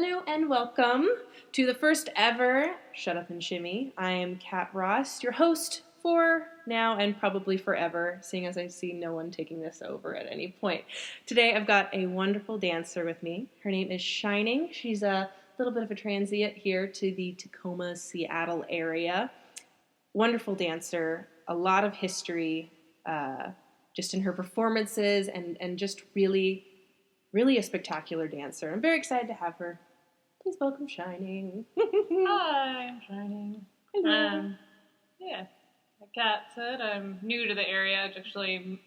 Hello and welcome to the first ever Shut Up and Shimmy. I am Kat Ross, your host for now and probably forever, seeing as I see no one taking this over at any point. Today I've got a wonderful dancer with me. Her name is Shining. She's a little bit of a transient here to the Tacoma, Seattle area. Wonderful dancer, a lot of history just in her performances and just really a spectacular dancer. I'm very excited to have her. Please welcome Shining. Hi, I'm Shining. Hello. Like Kat said, I'm new to the area. I've actually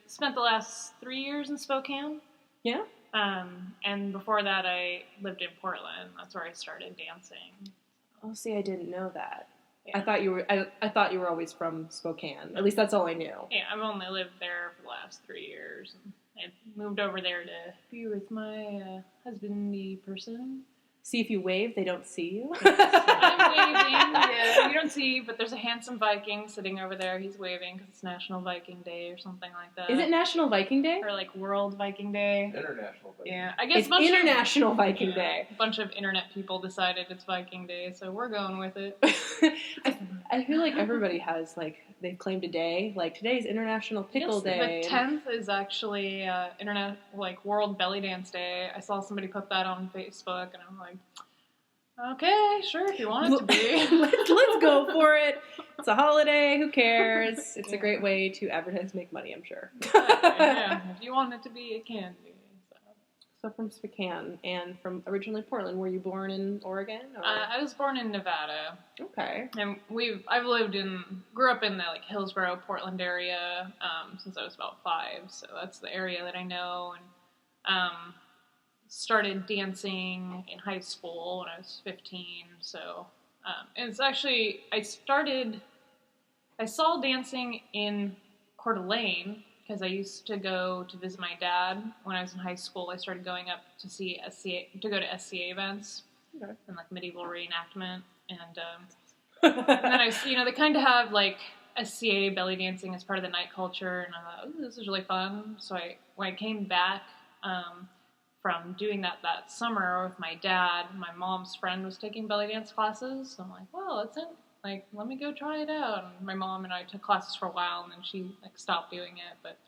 spent the last 3 years in Spokane. Yeah? And before that, I lived in Portland. That's where I started dancing. Oh, see, I didn't know that. Yeah. I thought you were always from Spokane. At least that's all I knew. Yeah, I've only lived there for the last 3 years. I moved over there to be with my husband-y person. See, if you wave, they don't see you. I'm waving. Yeah, you don't see, but there's a handsome Viking sitting over there. He's waving because it's National Viking Day or something like that. Is it National Viking Day? Or like World Viking Day? International Viking Day. Yeah, I guess It's International Viking Day. A bunch of internet people decided it's Viking Day, so we're going with it. I feel like everybody has, they've claimed a day. Like, today's International Pickle Day. The 10th is actually World Belly Dance Day. I saw somebody put that on Facebook, and I'm like, okay, sure, if you want it to be. Let's go for it. It's a holiday. Who cares? It's a great way to advertise, make money, I'm sure. Yeah, if you want it to be, it can be. So from Spokane and from originally Portland. Were you born in Oregon? Or? I was born in Nevada. Okay. And I've grew up in the Hillsborough, Portland area since I was about 5. So that's the area that I know. And started dancing in high school when I was 15. So it's actually I saw dancing in Coeur d'Alene. Because I used to go to visit my dad when I was in high school. I started going up to go to SCA events and medieval reenactment, and then they kind of have SCA belly dancing as part of the night culture, and I thought, oh, this is really fun. So when I came back from doing that summer with my dad, my mom's friend was taking belly dance classes. So I'm like, well, that's it. Let me go try it out. And my mom and I took classes for a while, and then she stopped doing it, but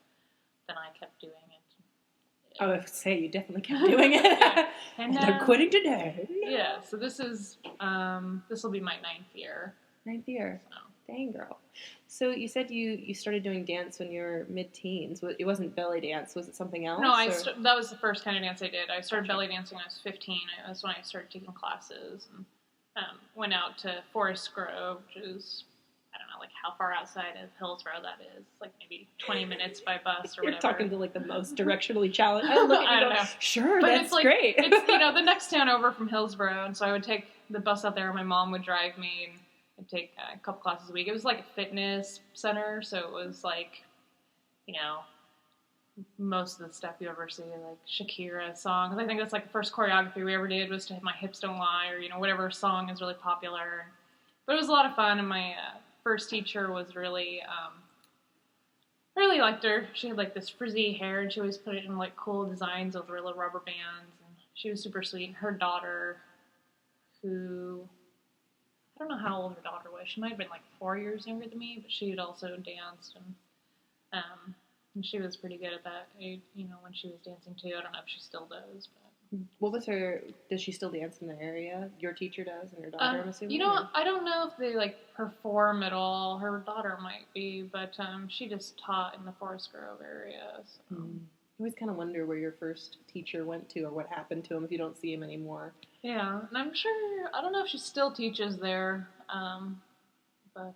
then I kept doing it. I would say you definitely kept doing it. Yeah. And I'm quitting today. Yeah, so this will be my 9th year. 9th year. So. Dang, girl. So you said you started doing dance when you were mid-teens. It wasn't belly dance. Was it something else? No, that was the first kind of dance I did. I started belly dancing when I was 15. That's when I started taking classes. And went out to Forest Grove, which is, I don't know, how far outside of Hillsborough that is. Maybe 20 minutes by bus or You're whatever. talking to the most directionally challenged. I don't know. Sure, but that's great. It's the next town over from Hillsborough, and so I would take the bus out there, and my mom would drive me, and I'd take a couple classes a week. It was a fitness center, so it was most of the stuff you ever see, Shakira songs. I think that's the first choreography we ever did was to My Hips Don't Lie, or whatever song is really popular. But it was a lot of fun, and my first teacher was really liked her. She had this frizzy hair, and she always put it in cool designs with real rubber bands, and she was super sweet. And her daughter, who I don't know how old her daughter was. She might have been 4 years younger than me, but she had also danced, and she was pretty good at that, when she was dancing too. I don't know if she still does, but. What was does she still dance in the area? Your teacher does, and your daughter, I'm assuming? I don't know if they, perform at all. Her daughter might be, but she just taught in the Forest Grove area, so. You always kind of wonder where your first teacher went to or what happened to him if you don't see him anymore. Yeah, and I'm sure, I don't know if she still teaches there, but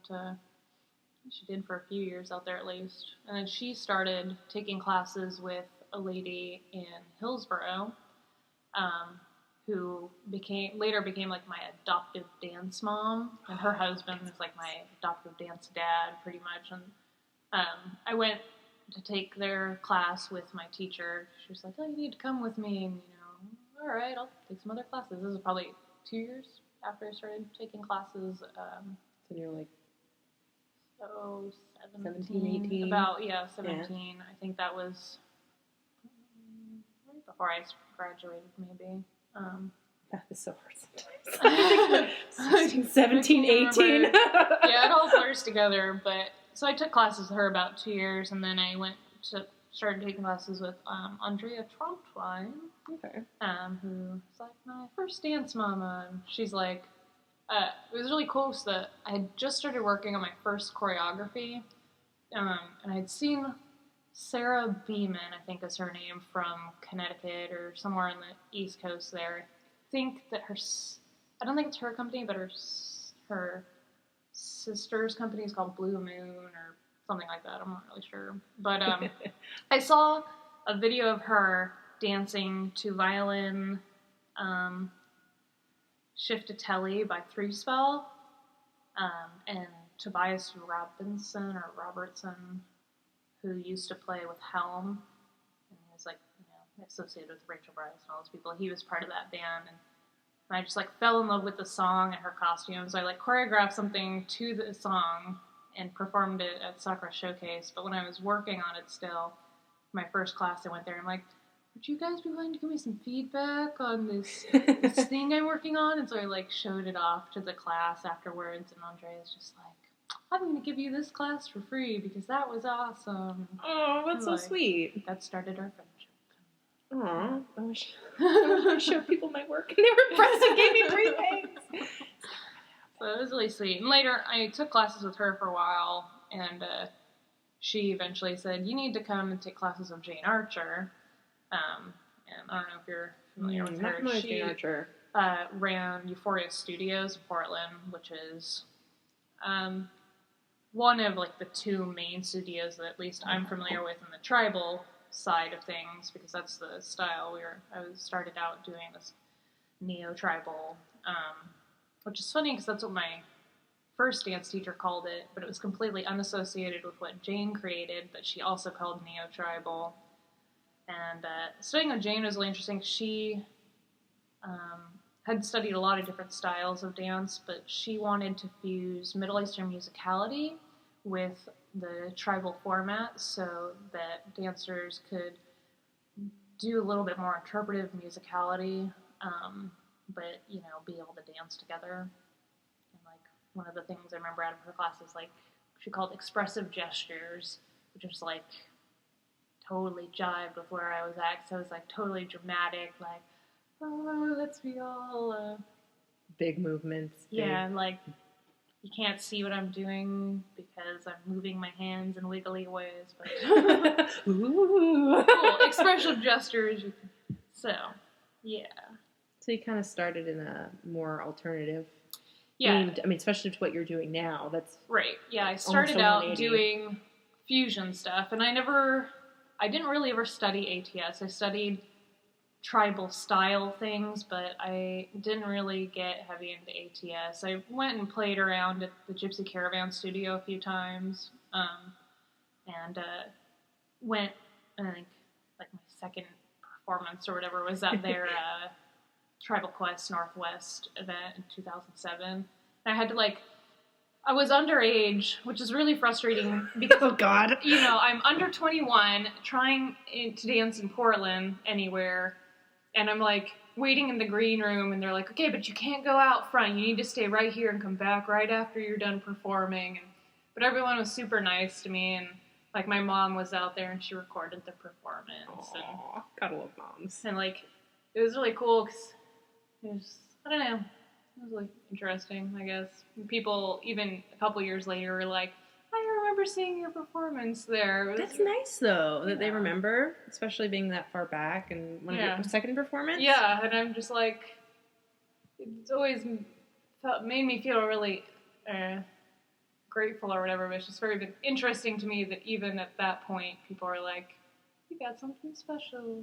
she did for a few years out there at least. And then she started taking classes with a lady in Hillsborough, who later became my adoptive dance mom, and her husband is my adoptive dance dad pretty much. And I went to take their class with my teacher. She was like, oh, you need to come with me, and all right, I'll take some other classes. This is probably 2 years after I started taking classes. So you're 17, 18? About, 17. Yeah. I think that was right before I graduated, maybe. Math is so hard sometimes. 17, 18. Yeah, it all blurs together. But so I took classes with her about 2 years, and then I started taking classes with Andrea Trontwine, Okay. who's like my first dance mama. And she's like, it was really cool because I had just started working on my first choreography, and I had seen Sarah Beeman, I think is her name, from Connecticut or somewhere on the East Coast there. I think that I don't think it's her company, but her sister's company is called Blue Moon or something like that. I'm not really sure. But I saw a video of her dancing to Violin Shiftatelli by Three Spell, and Tobias Robertson, who used to play with Helm, and he was like, associated with Rachel Bryce and all those people. He was part of that band, and I just like fell in love with the song and her costumes. I like choreographed something to the song and performed it at Sakura Showcase. But when I was working on it still, my first class, I went there and I'm like, would you guys be willing to give me some feedback on this thing I'm working on? And so I like showed it off to the class afterwards, and Andrea's just like, I'm going to give you this class for free because that was awesome. Oh, that's so sweet. That started our friendship. Aw, I wish I showed people my work and they were impressed and gave me free things. So it was really sweet. And later, I took classes with her for a while, and she eventually said, you need to come and take classes with Jane Archer. And I don't know if you're familiar with her. Jane Archer. Ran Euphoria Studios in Portland, which is one of like the two main studios that at least I'm familiar with in the tribal side of things, because that's the style I started out doing, this neo-tribal, which is funny because that's what my first dance teacher called it, but it was completely unassociated with what Jane created, that she also called neo-tribal. And studying with Jane was really interesting. She had studied a lot of different styles of dance, but she wanted to fuse Middle Eastern musicality with the tribal format so that dancers could do a little bit more interpretive musicality, but, be able to dance together. And, like, one of the things I remember out of her class is, like, she called expressive gestures, which was, like, totally jived with where I was at, because I was, like, totally dramatic, like, oh, let's be all... Big movements. Yeah, like... You can't see what I'm doing because I'm moving my hands in wiggly ways, but Ooh. Cool. Expressive gestures. So, yeah. So you kind of started in a more alternative. Yeah. Especially to what you're doing now. That's right. Yeah, I started out doing fusion stuff, and I didn't really ever study ATS. I studied tribal style things, but I didn't really get heavy into ATS. I went and played around at the Gypsy Caravan studio a few times, and went, I think, like my second performance or whatever was at their Tribal Quest Northwest event in 2007. And I had to I was underage, which is really frustrating because, oh God, I'm under 21 trying to dance in Portland anywhere. And I'm, waiting in the green room, and they're like, okay, but you can't go out front. You need to stay right here and come back right after you're done performing. But everyone was super nice to me, and, my mom was out there, and she recorded the performance. Aww, gotta love moms. And, it was really cool, because it was, I don't know, it was, interesting, I guess. People, even a couple years later, were like, I remember seeing your performance there. That's nice, though, that they remember, especially being that far back and one of your second performance. Yeah, and I'm just it's always made me feel really grateful or whatever, but it's just very interesting to me that even at that point, people are like, you got something special.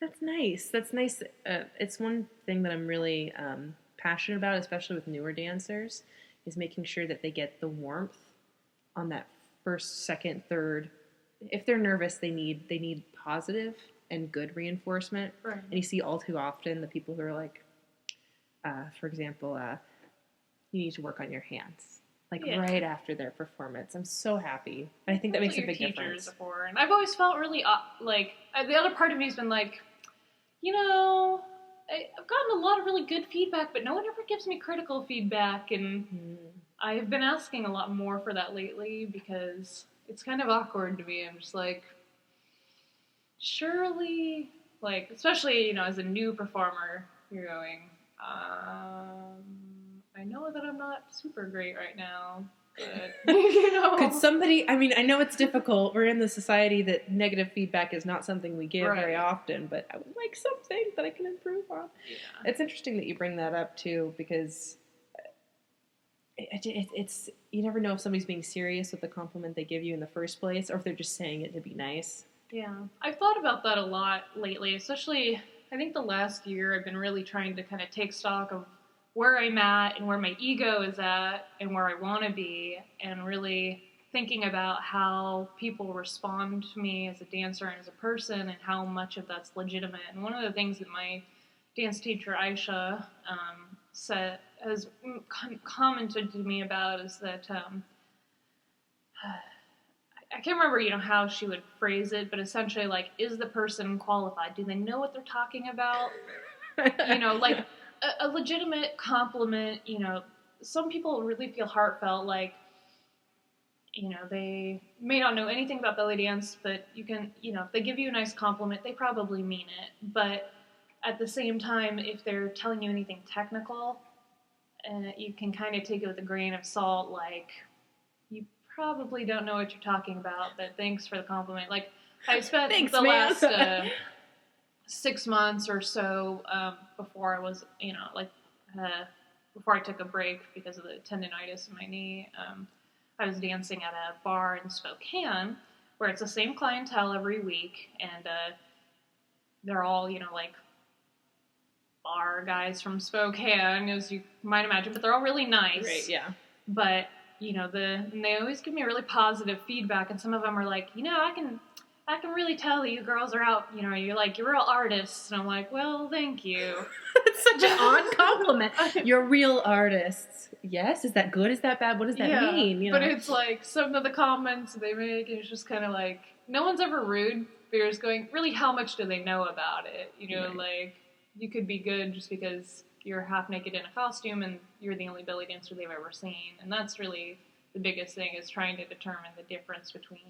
That's nice. That's nice. It's one thing that I'm really passionate about, especially with newer dancers, is making sure that they get the warmth on that first, second, third. If they're nervous, they need positive and good reinforcement. Right. And you see all too often the people who are like, for example, you need to work on your hands. Right after their performance. I'm so happy. And I think that makes a big difference. Before. And I've always felt really, the other part of me has been I've gotten a lot of really good feedback, but no one ever gives me critical feedback, and I've been asking a lot more for that lately because it's kind of awkward to me. I'm just like, surely, like, especially, as a new performer, you're going, I know that I'm not super great right now, but, Could somebody, I know it's difficult. We're in the society that negative feedback is not something we give very often, but I would like something that I can improve on. Yeah. It's interesting that you bring that up, too, because it's you never know if somebody's being serious with the compliment they give you in the first place, or if they're just saying it to be nice. Yeah. I've thought about that a lot lately, especially, I think the last year I've been really trying to kind of take stock of where I'm at and where my ego is at and where I want to be, and really thinking about how people respond to me as a dancer and as a person and how much of that's legitimate. And one of the things that my dance teacher, Aisha, has commented to me about is that I can't remember, how she would phrase it, but essentially, like, is the person qualified? Do they know what they're talking about? Like, a legitimate compliment, some people really feel heartfelt, like, they may not know anything about belly dance, but you can, if they give you a nice compliment, they probably mean it. But at the same time, if they're telling you anything technical, you can kind of take it with a grain of salt, like, you probably don't know what you're talking about, but thanks for the compliment. Like, I spent last 6 months or so before I was, before I took a break because of the tendonitis in my knee, I was dancing at a bar in Spokane where it's the same clientele every week, and they're all, like, bar guys from Spokane, as you might imagine, but they're all really nice. Right, yeah. But, and they always give me really positive feedback, and some of them are like, I can really tell that you girls are out, you're real artists. And I'm like, well, thank you. It's such an odd compliment. You're real artists. Yes? Is that good? Is that bad? What does that mean? But it's like some of the comments they make, and it's just kind of like, no one's ever rude, but you're just going, really, how much do they know about it? Right. Like, you could be good just because you're half naked in a costume and you're the only belly dancer they've ever seen. And that's really the biggest thing, is trying to determine the difference between,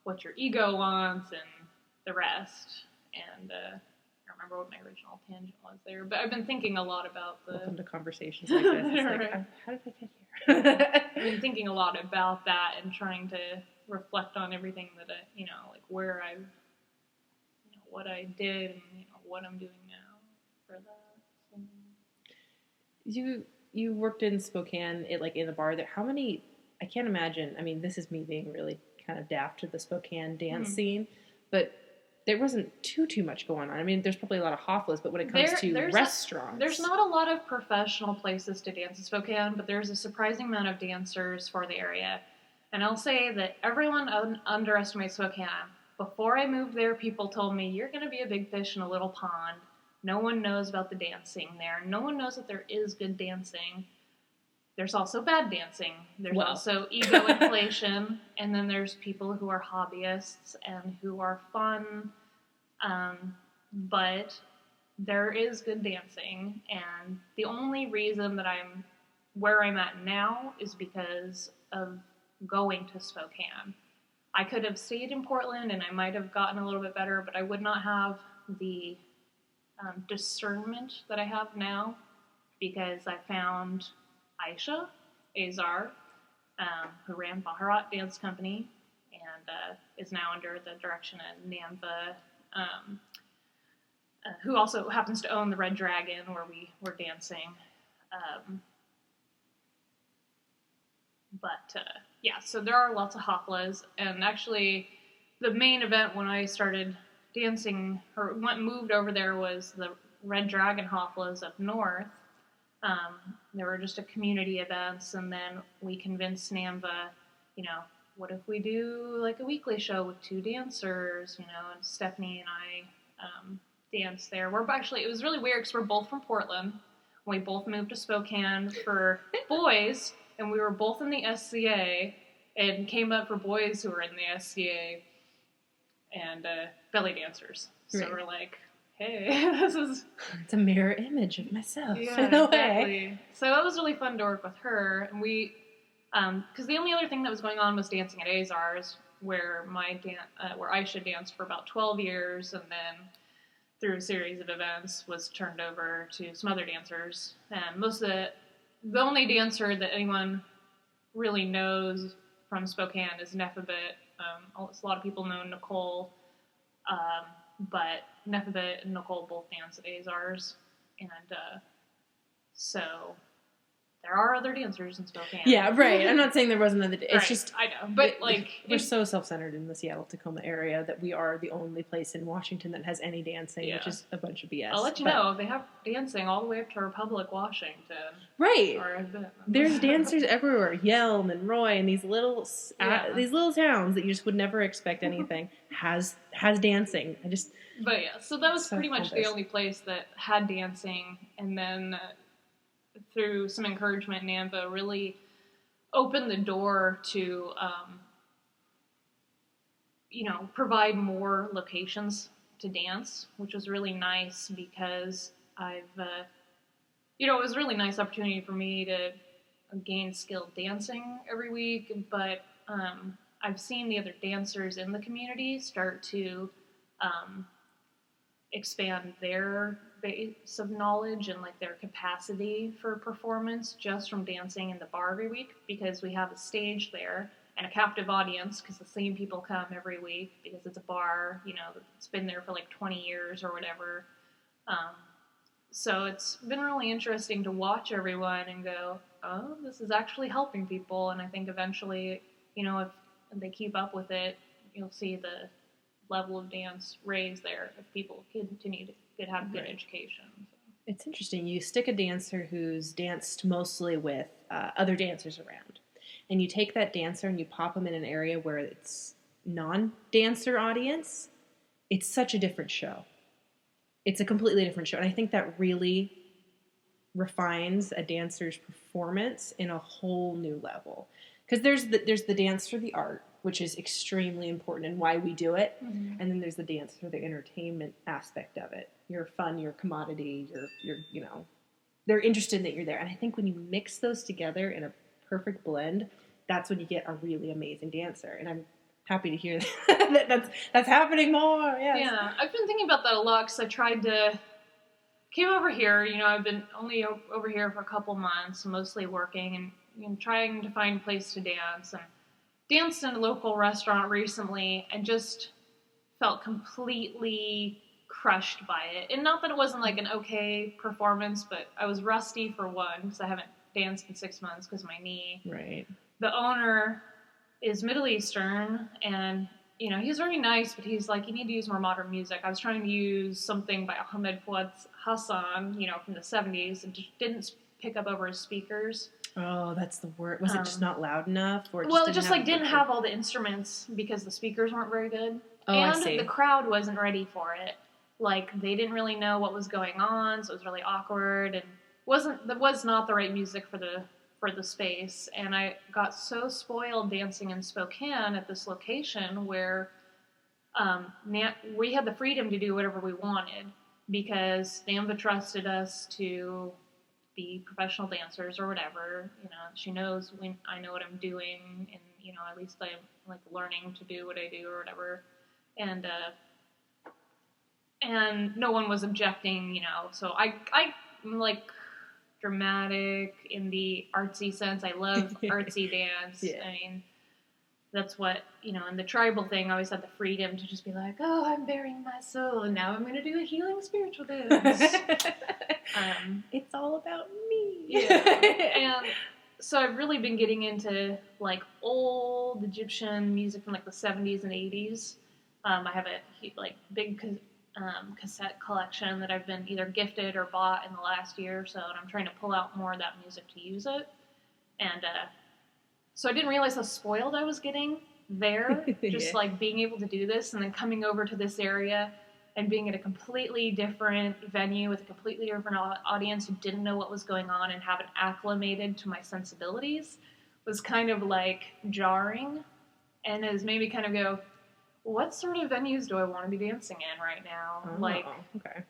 what your ego wants and the rest. And I don't remember what my original tangent was there, but I've been thinking a lot about Welcome to conversations like this. It's like, how did I get here? I've been thinking a lot about that and trying to reflect on everything that like where I've, what I did and, what I'm doing now for that. So. You worked in Spokane, in the bar there. How many, I can't imagine, this is me being really kind of daft to the Spokane dance scene, but there wasn't too much going on. There's probably a lot of hoflas, but when it comes to restaurants... There's not a lot of professional places to dance in Spokane, but there's a surprising amount of dancers for the area. And I'll say that everyone underestimates Spokane. Before I moved there, people told me, you're going to be a big fish in a little pond. No one knows about the dancing there. No one knows that there is good dancing. There's also bad dancing. There's also ego inflation. And then there's people who are hobbyists and who are fun. But there is good dancing. And the only reason that I'm where I'm at now is because of going to Spokane. I could have stayed in Portland and I might have gotten a little bit better, but I would not have the discernment that I have now, because I found Aisha Azar, who ran Baharat Dance Company and is now under the direction of Namva, who also happens to own the Red Dragon where we were dancing. So there are lots of haflas, and actually the main event when I started dancing, or moved over there, was the Red Dragon haflas up north. There were just a community events, and then we convinced Namva, what if we do like a weekly show with 2 dancers, and Stephanie and I danced there. It was really weird because we're both from Portland. We both moved to Spokane for boys, and we were both in the SCA, and came up for boys who were in the SCA, and belly dancers. So we're like, hey, this is... It's a mirror image of myself, Yeah, in a exactly. way. So it was really fun to work with her, and we, because the only other thing that was going on was dancing at Azars, where where Aisha danced for about 12 years, and then through a series of events was turned over to some other dancers. And most of the only dancer that anyone really knows from Spokane is Nephabit. A lot of people know Nicole, but Nephabit and Nicole both dance at Azars, and so there are other dancers in Spokane. Yeah, right. I'm not saying there wasn't other. It's right. just I know, but we're so self-centered in the Seattle-Tacoma area that we are the only place in Washington that has any dancing, which is a bunch of BS. I'll let you know, they have dancing all the way up to Republic, Washington. Right. There's dancers everywhere. Yelm and Roy and these little towns that you just would never expect anything has dancing. But yeah, so that was pretty much the only place that had dancing, and then through some encouragement, NAMVA really opened the door to, provide more locations to dance, which was really nice because it was a really nice opportunity for me to gain skilled dancing every week, but I've seen the other dancers in the community start to expand their base of knowledge and like their capacity for performance just from dancing in the bar every week, because we have a stage there and a captive audience because the same people come every week because it's a bar, it's been there for like 20 years or whatever. So it's been really interesting to watch everyone and go, oh, this is actually helping people. And I think eventually, if they keep up with it, you'll see the level of dance raise there if people continue to have good education. So. It's interesting. You stick a dancer who's danced mostly with other dancers around, and you take that dancer and you pop them in an area where it's non-dancer audience. It's such a different show. It's a completely different show, and I think that really refines a dancer's performance in a whole new level. Because there's the dance for the art, which is extremely important and why we do it. Mm-hmm. And then there's the dance for the entertainment aspect of it. Your fun, your commodity, your they're interested that you're there. And I think when you mix those together in a perfect blend, that's when you get a really amazing dancer. And I'm happy to hear that that's happening more. Yes. Yeah, I've been thinking about that a lot because I came over here, I've been only over here for a couple months, mostly working and trying to find a place to dance, and danced in a local restaurant recently and just felt completely crushed by it. And not that it wasn't like an okay performance, but I was rusty for one because I haven't danced in 6 months because of my knee. Right. The owner is Middle Eastern, and he's very nice, but he's like, you need to use more modern music. I was trying to use something by Ahmed Fouad Hassan, from the 70s, and just didn't pick up over his speakers. Oh, that's the word. Was it just not loud enough? Or it just didn't have all the instruments because the speakers weren't very good. Oh, and I see. The crowd wasn't ready for it. Like, they didn't really know what was going on, so it was really awkward, and that was not the right music for the space. And I got so spoiled dancing in Spokane at this location where we had the freedom to do whatever we wanted because NAMVA trusted us to be professional dancers or whatever. She knows when I know what I'm doing, and at least I'm like learning to do what I do or whatever. And no one was objecting, So I'm like dramatic in the artsy sense. I love artsy dance. Yeah. I mean, that's what, in the tribal thing, I always had the freedom to just be like, oh, I'm bearing my soul, and now I'm going to do a healing spiritual dance. It's all about me. Yeah. And so I've really been getting into, like, old Egyptian music from, like, the 70s and 80s. I have a, big cassette collection that I've been either gifted or bought in the last year or so, and I'm trying to pull out more of that music to use it. And so I didn't realize how spoiled I was getting there, just like being able to do this, and then coming over to this area and being at a completely different venue with a completely different audience who didn't know what was going on and haven't acclimated to my sensibilities was kind of like jarring, and has made me kind of go, what sort of venues do I want to be dancing in right now? Oh, okay.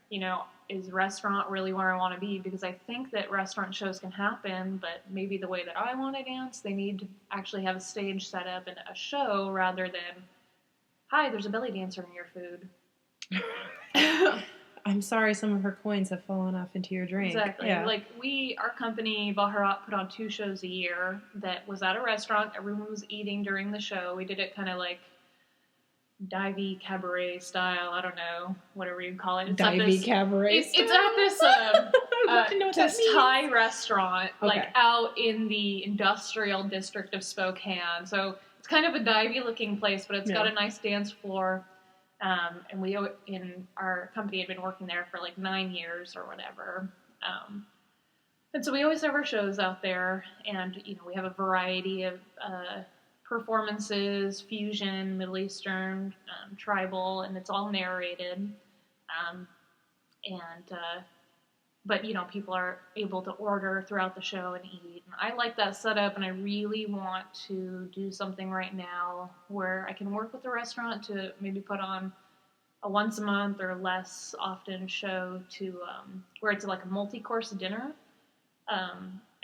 Is restaurant really where I want to be? Because I think that restaurant shows can happen, but maybe the way that I want to dance, they need to actually have a stage set up and a show rather than, hi, there's a belly dancer in your food. I'm sorry, some of her coins have fallen off into your drink. Exactly. Yeah. Like, our company, Baharat, put on 2 shows a year that was at a restaurant. Everyone was eating during the show. We did it kind of like divey cabaret style. I don't know, whatever you call it. Divey cabaret style? It's at this, I'd love to know what that means. Thai restaurant, Okay. like out in the industrial district of Spokane. So it's kind of a divey looking place, but it's got a nice dance floor. And we, in our company, had been working there for like 9 years or whatever. And so we always have our shows out there, and we have a variety of performances, fusion, Middle Eastern, tribal, and it's all narrated. But people are able to order throughout the show and eat. And I like that setup, and I really want to do something right now where I can work with the restaurant to maybe put on a once a month or less often show to where it's like a multi-course dinner.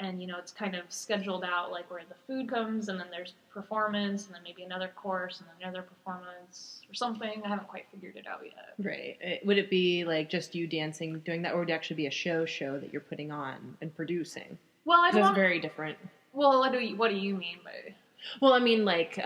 And it's kind of scheduled out, like where the food comes, and then there's performance, and then maybe another course, and then another performance or something. I haven't quite figured it out yet. Right. Would it be like just you dancing, doing that, or would it actually be a show that you're putting on and producing? Well, I don't. That's very different. Well, what do you mean by? Well, I mean, like,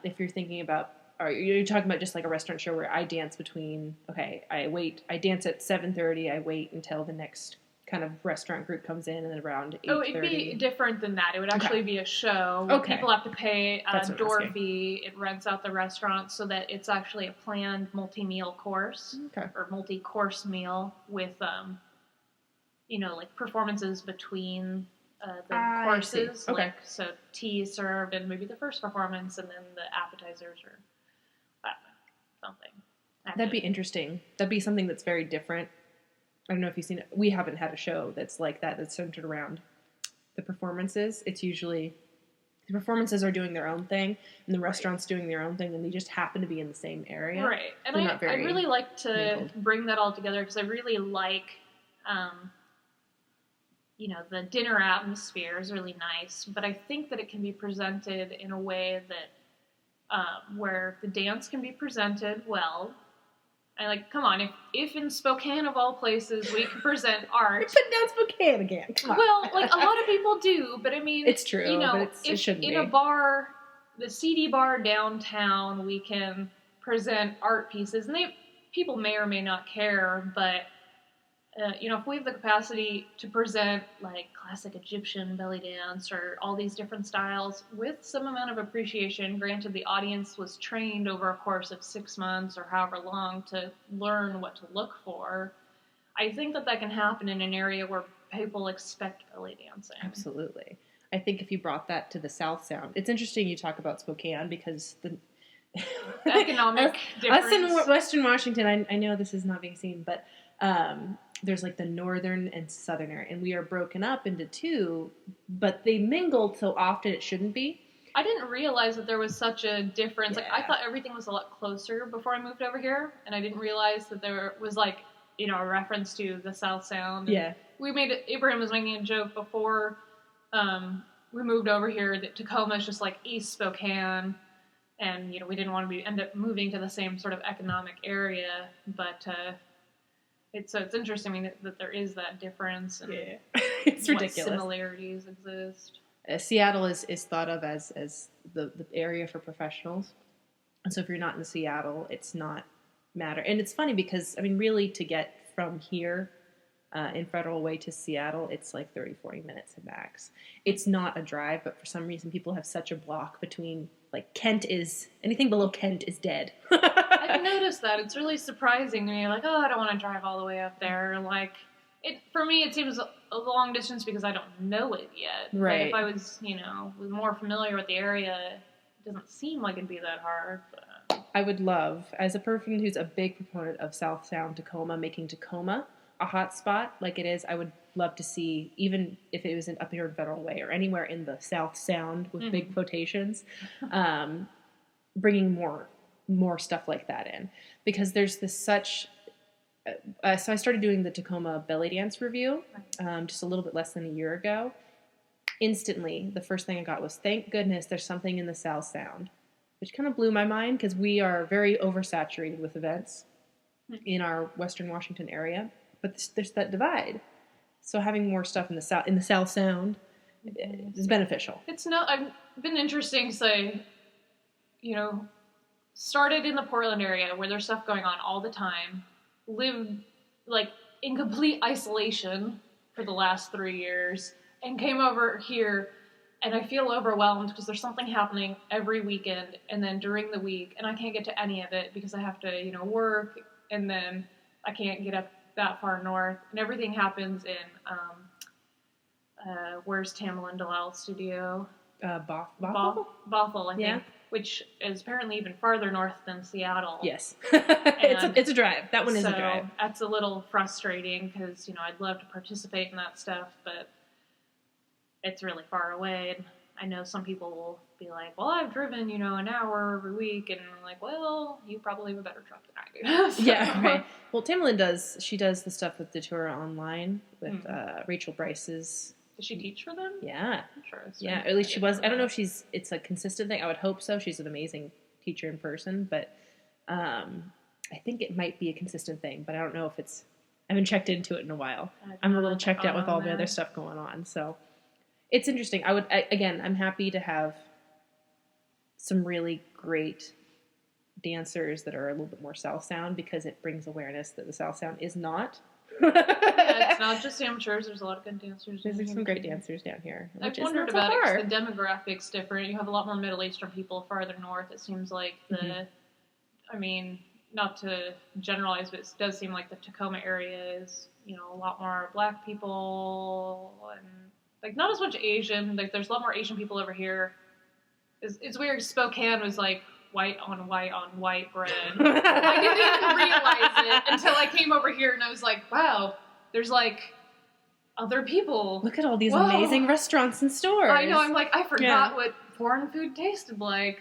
if you're thinking about, or you're talking about just like a restaurant show where I dance between. Okay, I dance at 7:30. I wait until the next kind of restaurant group comes in, and then around 8:30. Oh, it'd be different than that. It would actually be a show where people have to pay a door fee. It rents out the restaurant so that it's actually a planned multi-meal course or multi-course meal with, like performances between the courses. Okay. Like, so tea is served and maybe the first performance, and then the appetizers or something. That'd be interesting. That'd be something that's very different. I don't know if you've seen it. We haven't had a show that's like that, that's centered around the performances. It's usually the performances are doing their own thing, and the restaurant's doing their own thing, and they just happen to be in the same area. Right. And I really like to bring that all together because I really like, the dinner atmosphere is really nice, but I think that it can be presented in a way that where the dance can be presented well. Come on, if in Spokane of all places we can present art. You're putting down Spokane again. Come on. Well, a lot of people do, but I mean, it's true. But it shouldn't be. In a bar, the CD bar downtown, we can present art pieces, and people may or may not care, but if we have the capacity to present like classic Egyptian belly dance or all these different styles with some amount of appreciation, granted the audience was trained over a course of 6 months or however long to learn what to look for, I think that can happen in an area where people expect belly dancing. Absolutely. I think if you brought that to the South Sound, it's interesting you talk about Spokane because the economic difference. Us in Western Washington, I know this is not being seen, but there's like the northern and southern area, and we are broken up into 2, but they mingled so often it shouldn't be. I didn't realize that there was such a difference. Yeah. Like, I thought everything was a lot closer before I moved over here, and I didn't realize that there was like, a reference to the South Sound. And Abraham was making a joke before we moved over here that Tacoma is just like East Spokane, and we didn't want to end up moving to the same sort of economic area, but it's interesting that there is that difference, and it's ridiculous. Similarities exist. Seattle is thought of as the area for professionals, and so if you're not in Seattle, it's not matter. And it's funny because really to get from here in Federal Way to Seattle, it's like 30-40 minutes at max. It's not a drive, but for some reason people have such a block between, like, anything below Kent is dead. I've noticed that. It's really surprising to me. Like, I don't want to drive all the way up there. Like, for me, it seems a long distance because I don't know it yet. Right. But if I was, more familiar with the area, it doesn't seem like it'd be that hard. But I would love, as a person who's a big proponent of South Sound Tacoma, making Tacoma a hot spot like it is, I would love to see, even if it was up here in Federal Way or anywhere in the South Sound with big quotations, bringing more more stuff like that in, because there's this such. So I started doing the Tacoma belly dance review just a little bit less than a year ago. Instantly, the first thing I got was, thank goodness there's something in the South Sound, which kind of blew my mind because we are very oversaturated with events in our Western Washington area, but there's that divide. So having more stuff in the South Sound is beneficial. I've been interesting, say, started in the Portland area where there's stuff going on all the time, lived like in complete isolation for the last 3 years, and came over here, and I feel overwhelmed because there's something happening every weekend and then during the week, and I can't get to any of it because I have to, work, and then I can't get up that far north, and everything happens in, where's Tamlin Delisle's studio? Bothell, I think, which is apparently even farther north than Seattle. Yes. it's a drive. That one is a drive. That's a little frustrating because, I'd love to participate in that stuff, but it's really far away. And I know some people will be like, well, I've driven, an hour every week. And I'm like, well, you probably have a better truck than I do. So. Yeah, right. Well, Tamlin does the stuff with Datura Online with Rachel Bryce's. Does she teach for them? Yeah. Interesting. Yeah, at least she was. I don't know if it's a consistent thing. I would hope so. She's an amazing teacher in person, but I think it might be a consistent thing, but I don't know if it's, I haven't checked into it in a while. I'm a little checked out with all the other stuff going on, so it's interesting. I'm happy to have some really great dancers that are a little bit more South Sound, because it brings awareness that the South Sound is not. Yeah, it's not just amateurs. There's a lot of good dancers. There's some great dancers down here. I've wondered about it because the demographic's different. You have a lot more Middle Eastern people farther north. It seems like not to generalize, but it does seem like the Tacoma area is, a lot more Black people and like not as much Asian. Like there's a lot more Asian people over here. It's weird. Spokane was like white on white bread. I didn't even realize it until I came over here and I was like, wow, there's like other people. Look at all these amazing restaurants and stores. I know, I'm like, I forgot what foreign food tasted like.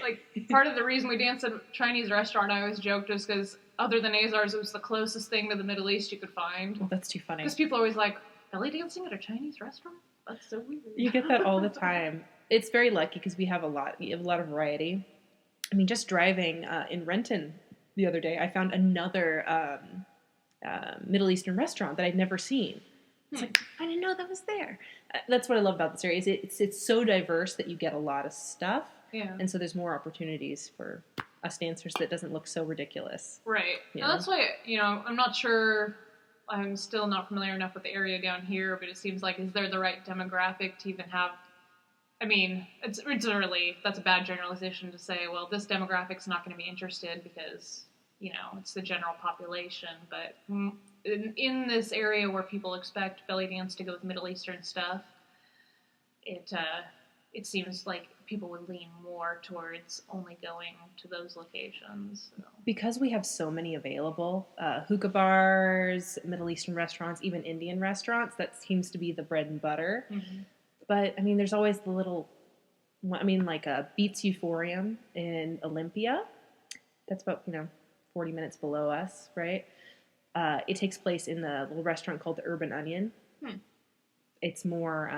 Like, part of the reason we danced at a Chinese restaurant, I always joked, was because other than Azars, it was the closest thing to the Middle East you could find. Well, that's too funny. Because people are always like, belly dancing at a Chinese restaurant? That's so weird. You get that all the time. It's very lucky because we have a lot of variety. I mean, just driving in Renton the other day, I found another Middle Eastern restaurant that I'd never seen. It's like, I didn't know that was there. That's what I love about this area. It's so diverse that you get a lot of stuff. Yeah. And so there's more opportunities for us dancers that doesn't look so ridiculous. Right. And that's why, I'm not sure, I'm still not familiar enough with the area down here, but it seems like, is there the right demographic to even have, it's early, that's a bad generalization to say, well, this demographic's not going to be interested because, it's the general population, but in this area where people expect belly dance to go with Middle Eastern stuff, it seems like people would lean more towards only going to those locations. So. Because we have so many available, hookah bars, Middle Eastern restaurants, even Indian restaurants, that seems to be the bread and butter. Mm-hmm. But, there's always the little, like Beats Euphorium in Olympia. That's about, 40 minutes below us, right? It takes place in the little restaurant called the Urban Onion. It's more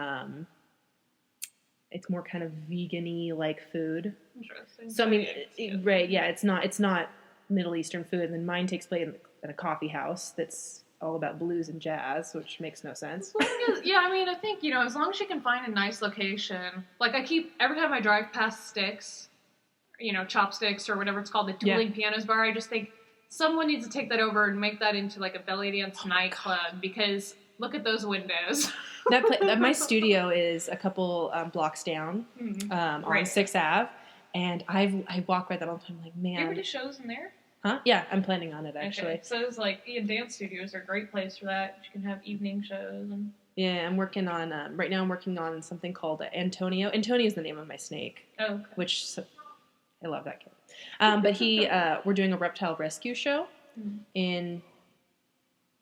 kind of vegan-y like food. Interesting. So right, yeah, it's not Middle Eastern food. And then mine takes place in a coffee house that's all about blues and jazz, which makes no sense. I think, as long as you can find a nice location. Like every time I drive past Sticks, Chopsticks or whatever it's called, the Dueling Pianos bar, I just think someone needs to take that over and make that into like a belly dance nightclub, because look at those windows. My studio is a couple blocks down on 6th Ave, and I walk by that all the time. I'm like, man. You ever do shows in there? Huh? Yeah, I'm planning on it actually. Okay. So it's like dance studios are a great place for that. You can have evening shows and. Yeah, I'm working on right now. I'm working on something called Antonio. Antonio is the name of my snake. Oh, okay. Which I love that kid. But we're doing a reptile rescue show in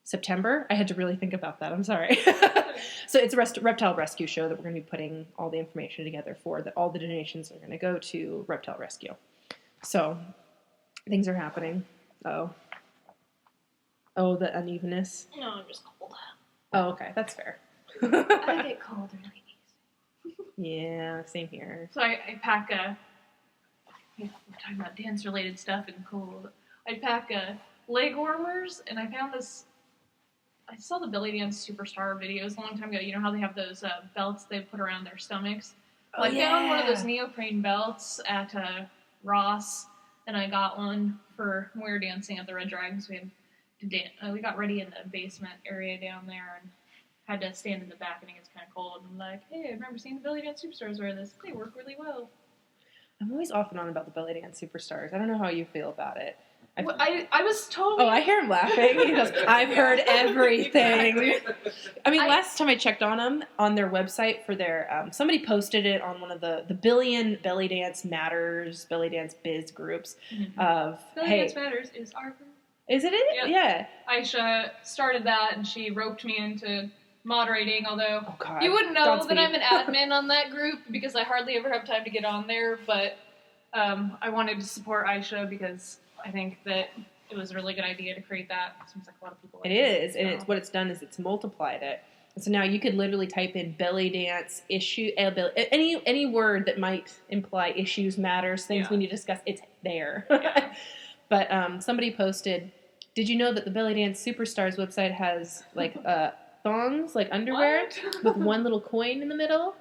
September. I had to really think about that. I'm sorry. So it's a reptile rescue show that we're going to be putting all the information together for. That all the donations are going to go to reptile rescue. So Things are happening. Oh. Oh, the unevenness. No, I'm just cold. Oh, okay. That's fair. I get cold really easy. Yeah, same here. So I pack a... We're talking about dance-related stuff and cold. I pack leg warmers, and I found this... I saw the Belly Dance Superstar videos a long time ago. You know how they have those belts they put around their stomachs? Well, I found one of those neoprene belts at Ross, and I got one for when we were dancing at the Red Dragons. We got ready in the basement area down there and had to stand in the back, and it gets kind of cold. And I'm like, hey, I remember seeing the Belly Dance Superstars wear this. They work really well. I'm always off and on about the Belly Dance Superstars. I don't know how you feel about it. I was totally... Oh, I hear him laughing. He goes, I've heard everything. I mean, last time I checked on them, on their website for their... somebody posted it on one of the billion Belly Dance Matters, Belly Dance Biz groups of, Belly Dance Matters is our group. Is it? Yep. Yeah. Aisha started that, and she roped me into moderating, although God. You wouldn't know Godspeed. that I'm an admin on that group because I hardly ever have time to get on there, but I wanted to support Aisha because I think that it was a really good idea to create that. It seems like a lot of people like it is, and it's what it's done is it's multiplied it. So now you could literally type in belly dance issue, any word that might imply issues, matters, things we need to discuss, it's there. Yeah. But somebody posted, did you know that the Belly Dance Superstars website has like thongs, like underwear, with one little coin in the middle?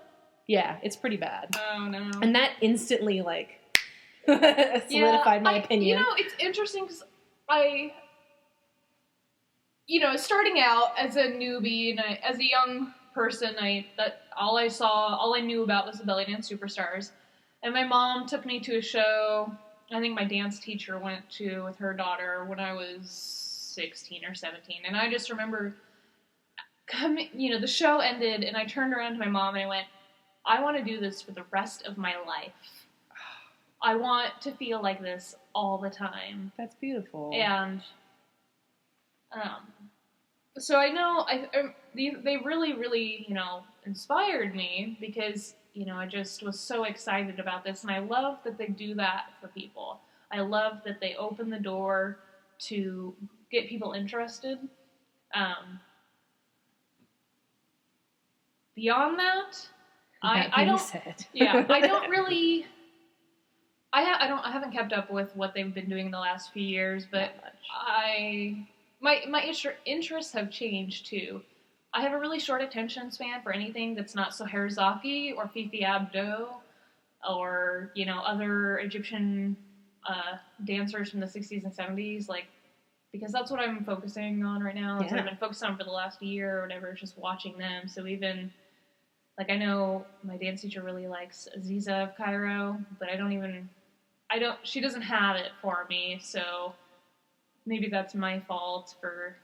Yeah, it's pretty bad. Oh, no. And that instantly, like, solidified my opinion. You know, it's interesting because starting out as a newbie and as a young person, all I knew about was the Belly Dance Superstars. And my mom took me to a show I think my dance teacher went to with her daughter when I was 16 or 17. And I just remember the show ended and I turned around to my mom and I went, I want to do this for the rest of my life. I want to feel like this all the time. That's beautiful. And so I know they really, really, inspired me because, I just was so excited about this. And I love that they do that for people. I love that they open the door to get people interested. Beyond that, I don't really... I haven't kept up with what they've been doing the last few years, but my interests have changed too. I have a really short attention span for anything that's not Scheherazade or Fifi Abdo or other Egyptian dancers from the 60s and 70s, because that's what I'm focusing on right now. That's what I've been focused on for the last year or whatever, just watching them. So even I know my dance teacher really likes Aziza of Cairo, but she doesn't have it for me, so maybe that's my fault for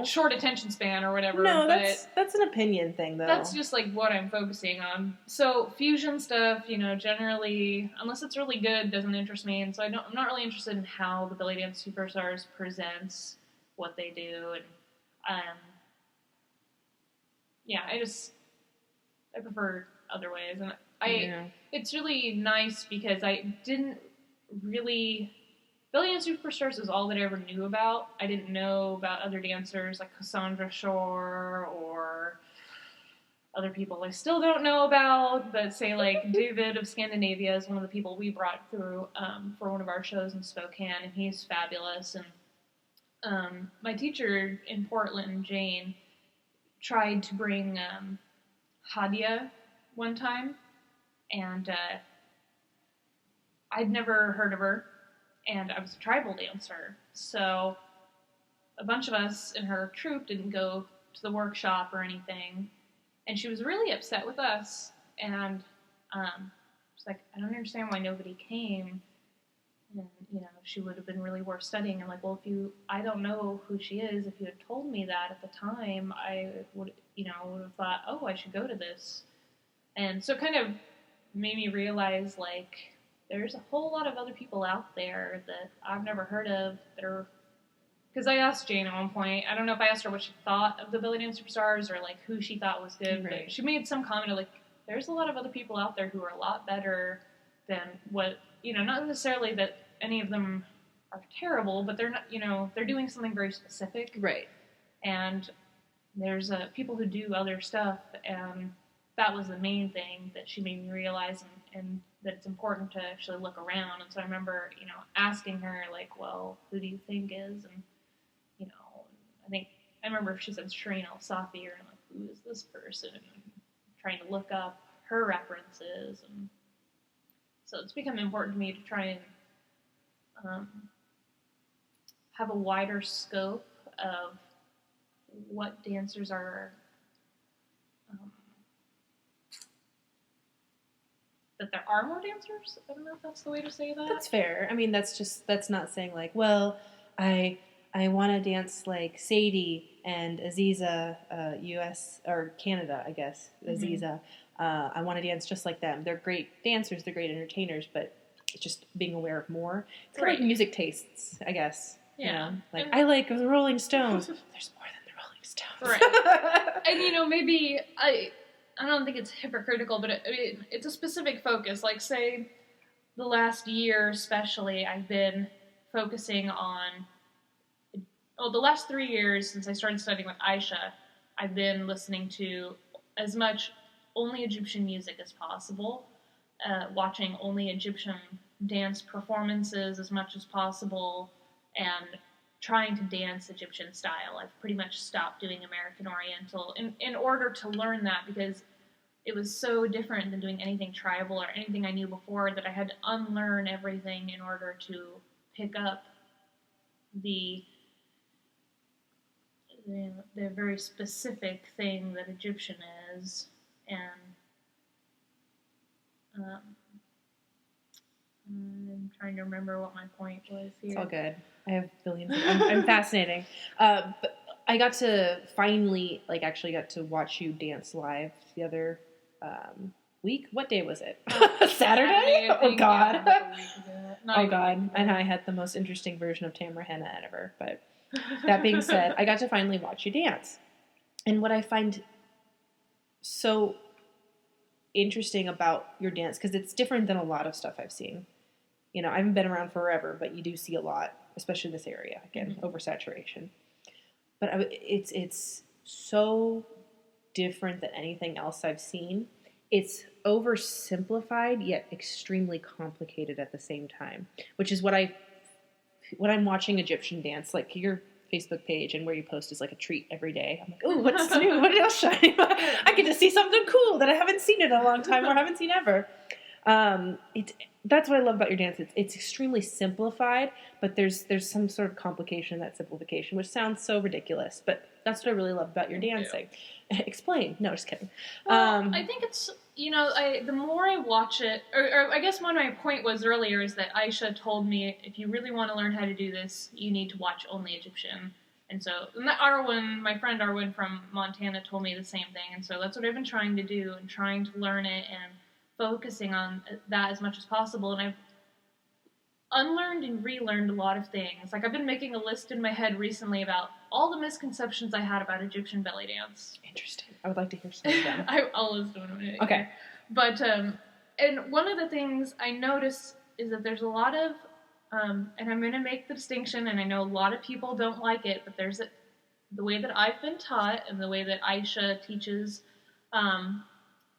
short attention span or whatever. No, that's an opinion thing, though. That's just what I'm focusing on. So fusion stuff, generally, unless it's really good, doesn't interest me, and so I'm not really interested in how the Belly Dance Superstars presents what they do, and I prefer other ways, and it's really nice because I didn't really... Belly Dance Superstars is all that I ever knew about. I didn't know about other dancers like Cassandra Shore or other people I still don't know about, but say David of Scandinavia is one of the people we brought through for one of our shows in Spokane, and he's fabulous. And my teacher in Portland, Jane, tried to bring Hadia one time, and I'd never heard of her. And I was a tribal dancer, so a bunch of us in her troupe didn't go to the workshop or anything, and she was really upset with us, and she's like, I don't understand why nobody came, and, she would have been really worth studying. I'm like, well, I don't know who she is. If you had told me that at the time, I would have thought, oh, I should go to this, and so it kind of made me realize, there's a whole lot of other people out there that I've never heard of that are... Because I asked Jane at one point, I don't know if I asked her what she thought of the Belly Dance Superstars or, who she thought was good, right. But she made some comment of, there's a lot of other people out there who are a lot better than what... not necessarily that any of them are terrible, but they're not, they're doing something very specific. Right. And there's people who do other stuff, and that was the main thing that she made me realize, and that it's important to actually look around. And so I remember, asking her, like, well, who do you think is? And, I remember she said Shireen El-Safi, or I'm like, who is this person? And trying to look up her references. And so it's become important to me to try and have a wider scope of what dancers are, that there are more dancers. I don't know if that's the way to say that. That's fair. I mean, that's not saying like, well, I want to dance like Sadie and Aziza, U.S. or Canada, I guess, Aziza. I want to dance just like them. They're great dancers. They're great entertainers, but it's just being aware of more. It's kind of like music tastes, I guess. Yeah. Like, I like the Rolling Stones. There's more than the Rolling Stones. Right. And, maybe I don't think it's hypocritical, but it's a specific focus. Like, say, the last year especially, I've been focusing on... the last 3 years since I started studying with Aisha, I've been listening to as much only Egyptian music as possible, watching only Egyptian dance performances as much as possible, and trying to dance Egyptian style. I've pretty much stopped doing American Oriental in order to learn that, because it was so different than doing anything tribal or anything I knew before, that I had to unlearn everything in order to pick up the very specific thing that Egyptian is. And I'm trying to remember what my point was here. It's all good. I have billions. I'm fascinating. But I got to finally, actually got to watch you dance live the other week. What day was it? Saturday? Oh, God. Oh, God. And I had the most interesting version of Tamara Henna ever. But that being said, I got to finally watch you dance. And what I find so interesting about your dance, because it's different than a lot of stuff I've seen. I haven't been around forever, but you do see a lot, especially in this area. Again, oversaturation. But it's so different than anything else I've seen. It's oversimplified, yet extremely complicated at the same time, which is when I'm watching Egyptian dance, like your Facebook page and where you post is like a treat every day. I'm like, oh, what's new? What else shiny? I get to see something cool that I haven't seen in a long time or haven't seen ever. That's what I love about your dance. It's extremely simplified, but there's some sort of complication in that simplification, which sounds so ridiculous, but that's what I really love about your dancing. Explain. No, just kidding. Well, I think it's, the more I watch it, or I guess one of my point was earlier is that Aisha told me, if you really want to learn how to do this, you need to watch only Egyptian. And so, my friend Arwen from Montana told me the same thing, and so that's what I've been trying to do, and trying to learn it, and focusing on that as much as possible. And I've unlearned and relearned a lot of things. Like, I've been making a list in my head recently about all the misconceptions I had about Egyptian belly dance. Interesting. I would like to hear some of them. I'll list them in a minute. Okay. But, and one of the things I notice is that there's a lot of, and I'm going to make the distinction, and I know a lot of people don't like it, but the way that I've been taught and the way that Aisha teaches,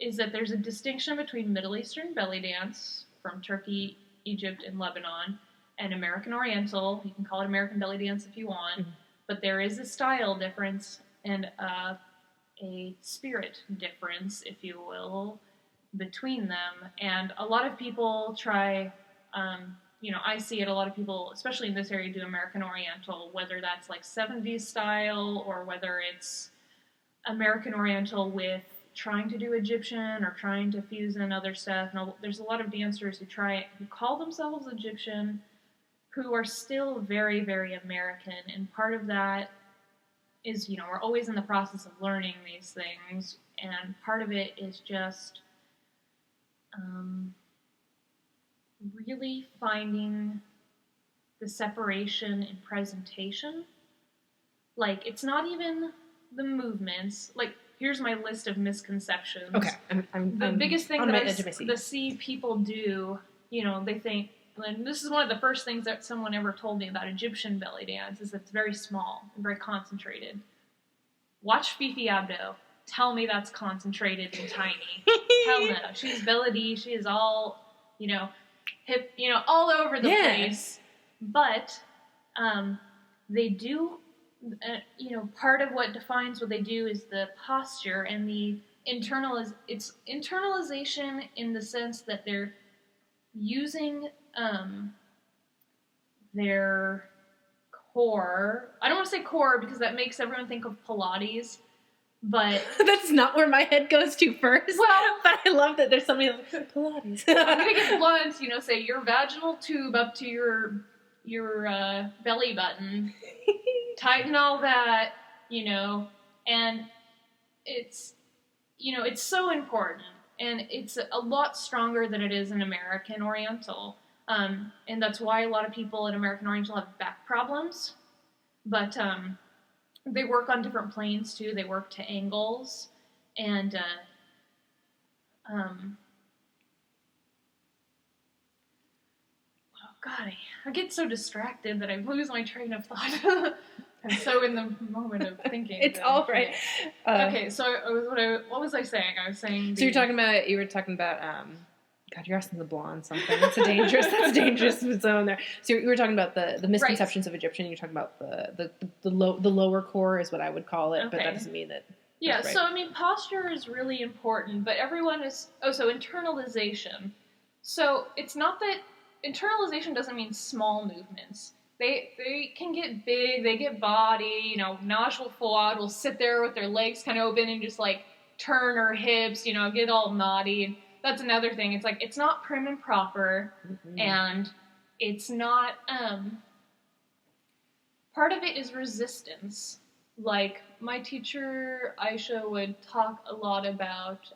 is that there's a distinction between Middle Eastern belly dance from Turkey, Egypt, and Lebanon, and American Oriental. You can call it American belly dance if you want, but there is a style difference and a spirit difference, if you will, between them. And a lot of people try, I see it, a lot of people, especially in this area, do American Oriental, whether that's like 70s style or whether it's American Oriental with trying to do Egyptian or trying to fuse in other stuff. And there's a lot of dancers who call themselves Egyptian, who are still very, very American. And part of that is, we're always in the process of learning these things. And part of it is just really finding the separation in presentation. Like, it's not even the movements. Like, here's my list of misconceptions. Okay. The biggest thing that I see people do, they think, and this is one of the first things that someone ever told me about Egyptian belly dance, is that it's very small and very concentrated. Watch Fifi Abdo. Tell me that's concentrated and tiny. Hell no. She's belly. She is all, hip, all over the place. But they do, part of what defines what they do is the posture and the it's internalization in the sense that they're using their core. I don't want to say core because that makes everyone think of Pilates, but that's not where my head goes to first. Well, but I love that there's something like Pilates. I'm gonna get blunt, say your vaginal tube up to your belly button, tighten all that, and it's it's so important, and it's a lot stronger than it is in American Oriental. And that's why a lot of people in American Oriental have back problems. But they work on different planes, too. They work to angles. And, oh, God, I get so distracted that I lose my train of thought. I'm so in the moment of thinking. It's all right. Okay, so what was I saying? I was saying... So you were talking about, God, you're asking the blonde something. That's a dangerous zone there. So you were talking about the misconceptions of Egyptian. You're talking about the lower core is what I would call it, but that doesn't mean that. Yeah, right. So posture is really important, but everyone is... Oh, so internalization. So it's not that... Internalization doesn't mean small movements. They can get big, they get body, Najwa Fawad will sit there with their legs kind of open and just turn her hips, get all naughty. And that's another thing. It's it's not prim and proper, and it's not, part of it is resistance. My teacher, Aisha, would talk a lot about,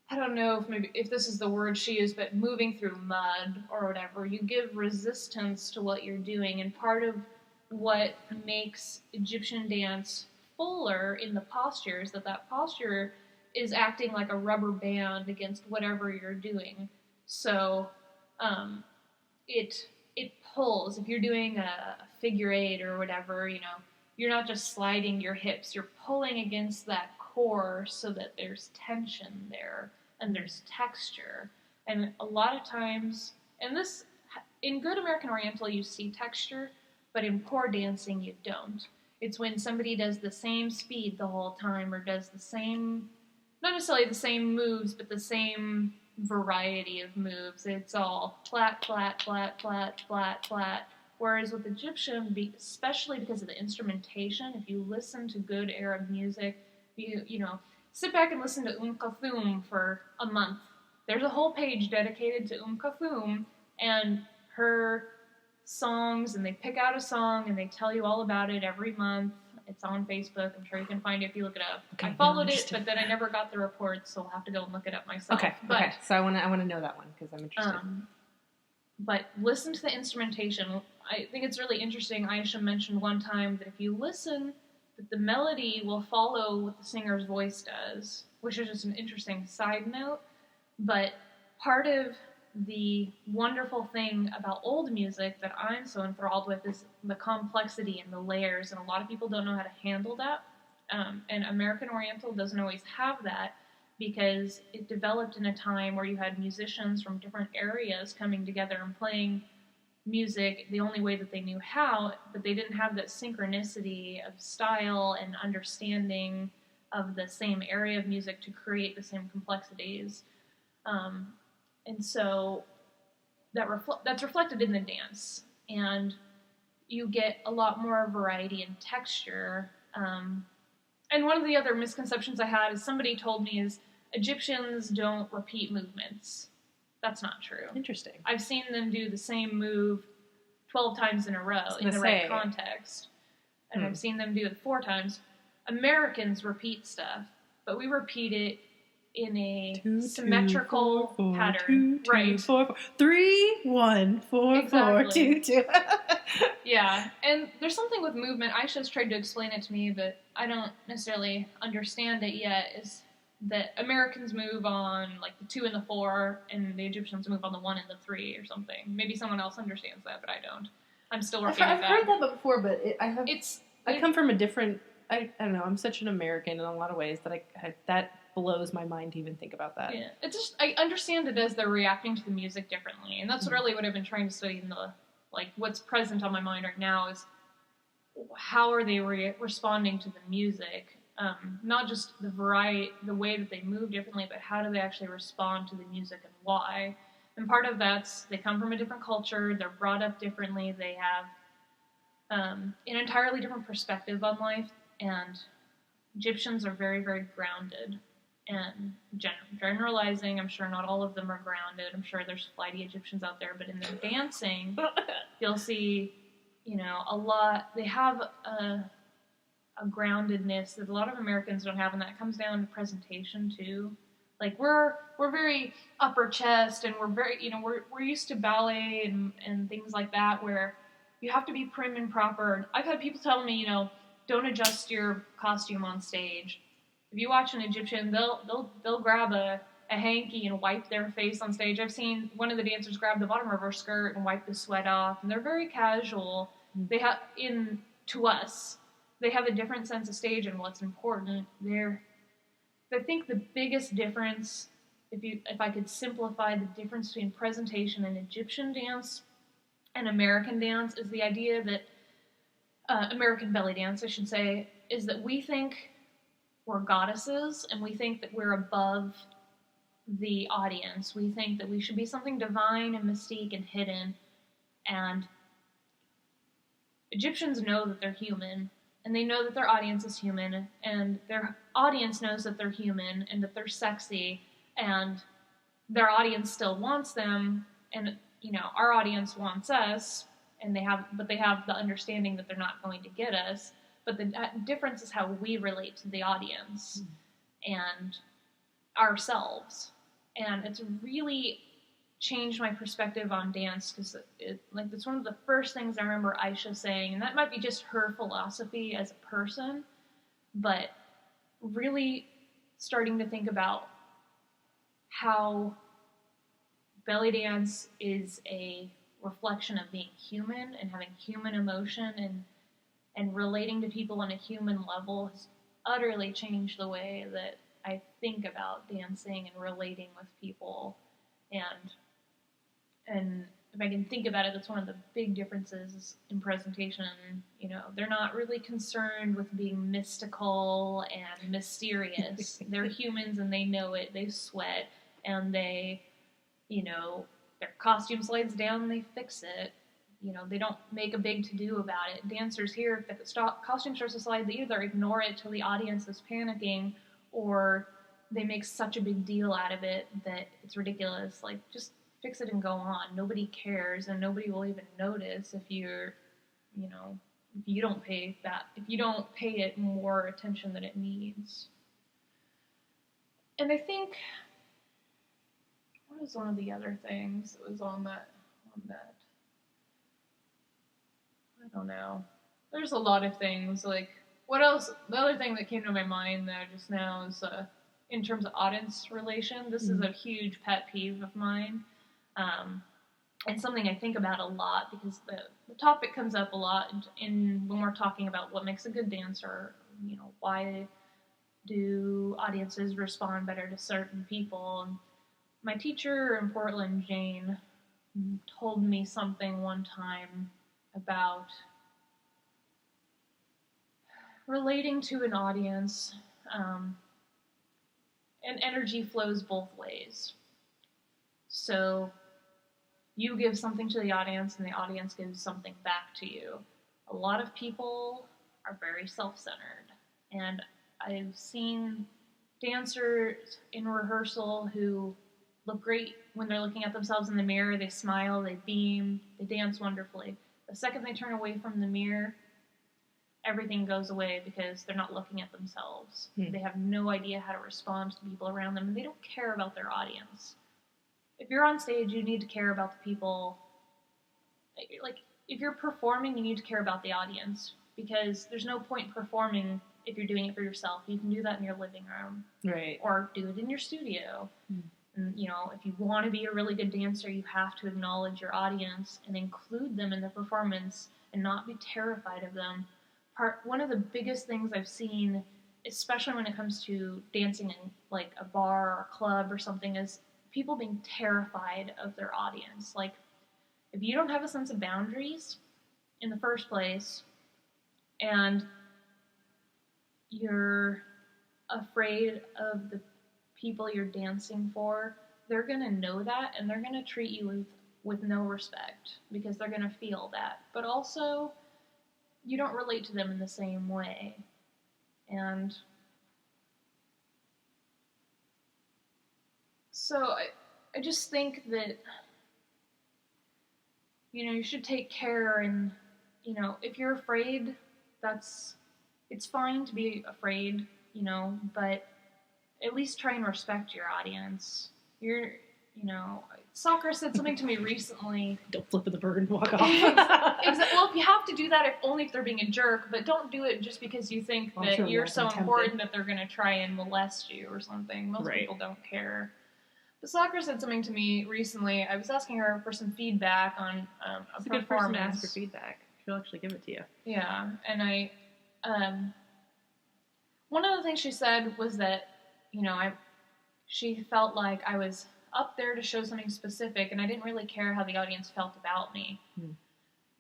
I don't know if this is the word she used, but moving through mud or whatever. You give resistance to what you're doing, and part of what makes Egyptian dance fuller in the posture is that posture is acting like a rubber band against whatever you're doing. So it pulls. If you're doing a figure eight or whatever, you're not just sliding your hips. You're pulling against that core so that there's tension there and there's texture. And a lot of times, and this, in good American Oriental, you see texture, but in poor dancing, you don't. It's when somebody does the same speed the whole time, or does the same, not necessarily the same moves, but the same variety of moves. It's all flat, flat, flat, flat, flat, flat. Whereas with Egyptian, especially because of the instrumentation, if you listen to good Arab music, you sit back and listen to Kulthum for a month. There's a whole page dedicated to Kulthum and her songs, and they pick out a song and they tell you all about it every month. It's on Facebook. I'm sure you can find it if you look it up. Okay, I followed it, but then I never got the reports, so I'll have to go and look it up myself. Okay. So I want to know that one because I'm interested. But listen to the instrumentation. I think it's really interesting. Aisha mentioned one time that if you listen, that the melody will follow what the singer's voice does, which is just an interesting side note. But part of the wonderful thing about old music that I'm so enthralled with is the complexity and the layers, and a lot of people don't know how to handle that. And American Oriental doesn't always have that because it developed in a time where you had musicians from different areas coming together and playing music the only way that they knew how, but they didn't have that synchronicity of style and understanding of the same area of music to create the same complexities. And so that's reflected in the dance, and you get a lot more variety and texture. And one of the other misconceptions I had is somebody told me is Egyptians don't repeat movements. That's not true. Interesting. I've seen them do the same move 12 times in a row in the right context. And I've seen them do it 4 times. Americans repeat stuff, but we repeat it in a symmetrical pattern. 2, 2, 4, 4. 3, 1, 4, 4, 2, 2. Yeah, and there's something with movement. Aisha's tried to explain it to me, but I don't necessarily understand it yet. Is that Americans move on like the 2 and the 4, and the Egyptians move on the 1 and the 3 or something. Maybe someone else understands that, but I don't. I'm still working at that. I've heard that before, but I come from a different. I don't know. I'm such an American in a lot of ways that that blows my mind to even think about that. Yeah, it's just I understand it as they're reacting to the music differently, and that's really what I've been trying to study in the what's present on my mind right now is how are they responding to the music. Not just the way that they move differently, but how do they actually respond to the music and why? And part of that's they come from a different culture, they're brought up differently, they have an entirely different perspective on life, and Egyptians are very, very grounded. And generalizing, I'm sure not all of them are grounded. I'm sure there's flighty Egyptians out there, but in their dancing, you'll see, a lot. They have a groundedness that a lot of Americans don't have, and that comes down to presentation too. Like we're very upper chest, and we're very we're used to ballet and things like that where you have to be prim and proper. I've had people tell me don't adjust your costume on stage. If you watch an Egyptian, they'll grab a hanky and wipe their face on stage. I've seen one of the dancers grab the bottom of her skirt and wipe the sweat off, and they're very casual. They have to us. They have a different sense of stage and what's important. I think the biggest difference, if I could simplify the difference between presentation in Egyptian dance and American dance, is the idea that American belly dance, I should say, is that we think we're goddesses and we think that we're above the audience. We think that we should be something divine and mystique and hidden. And Egyptians know that they're human, and they know that their audience is human, and their audience knows that they're human and that they're sexy, and their audience still wants them, and our audience wants us, and they have the understanding that they're not going to get us. But the difference is how we relate to the audience and ourselves, and it's really changed my perspective on dance because it's one of the first things I remember Aisha saying, and that might be just her philosophy as a person, but really starting to think about how belly dance is a reflection of being human and having human emotion and relating to people on a human level has utterly changed the way that I think about dancing and relating with people. And if I can think about it, that's one of the big differences in presentation. They're not really concerned with being mystical and mysterious. They're humans and they know it. They sweat and they, their costume slides down and they fix it. They don't make a big to-do about it. Dancers here, if the costume starts to slide, they either ignore it till the audience is panicking, or they make such a big deal out of it that it's ridiculous. Like, just fix it and go on. Nobody cares, and nobody will even notice if if you don't pay it more attention than it needs. And I think, what was one of the other things that was on that? I don't know. There's a lot of things. Like, what else? The other thing that came to my mind there just now is, in terms of audience relation, this is a huge pet peeve of mine. And something I think about a lot because the topic comes up a lot when we're talking about what makes a good dancer. Why do audiences respond better to certain people? And my teacher in Portland, Jane, told me something one time about relating to an audience, and energy flows both ways. So you give something to the audience and the audience gives something back to you. A lot of people are very self-centered, and I've seen dancers in rehearsal who look great when they're looking at themselves in the mirror. They smile, they beam, they dance wonderfully. The second they turn away from the mirror, everything goes away because they're not looking at themselves. They have no idea how to respond to the people around them, and they don't care about their audience. If you're on stage, you need to care about the people. Like, if you're performing, you need to care about the audience, because there's no point performing if you're doing it for yourself, you can do that in your living room. Right. Or do it in your studio. Mm. And, if you want to be a really good dancer, you have to acknowledge your audience and include them in the performance and not be terrified of them. One of the biggest things I've seen, especially when it comes to dancing in like a bar or a club or something, is people being terrified of their audience. Like, if you don't have a sense of boundaries in the first place, and you're afraid of the people you're dancing for, they're going to know that, and they're going to treat you with no respect, because they're going to feel that. But also, you don't relate to them in the same way. And so I just think that, you should take care, and, if you're afraid, it's fine to be afraid, but at least try and respect your audience. Soccer said something to me recently. Don't flip the bird and walk off. Well, if you have to do that, only if they're being a jerk, but don't do it just because you think that you're so important that they're going to try and molest you or something. Most people don't care. But Soccer said something to me recently. I was asking her for some feedback on a performance. Good person to ask for feedback. She'll actually give it to you. Yeah, and one of the things she said was that, she felt like I was up there to show something specific, and I didn't really care how the audience felt about me.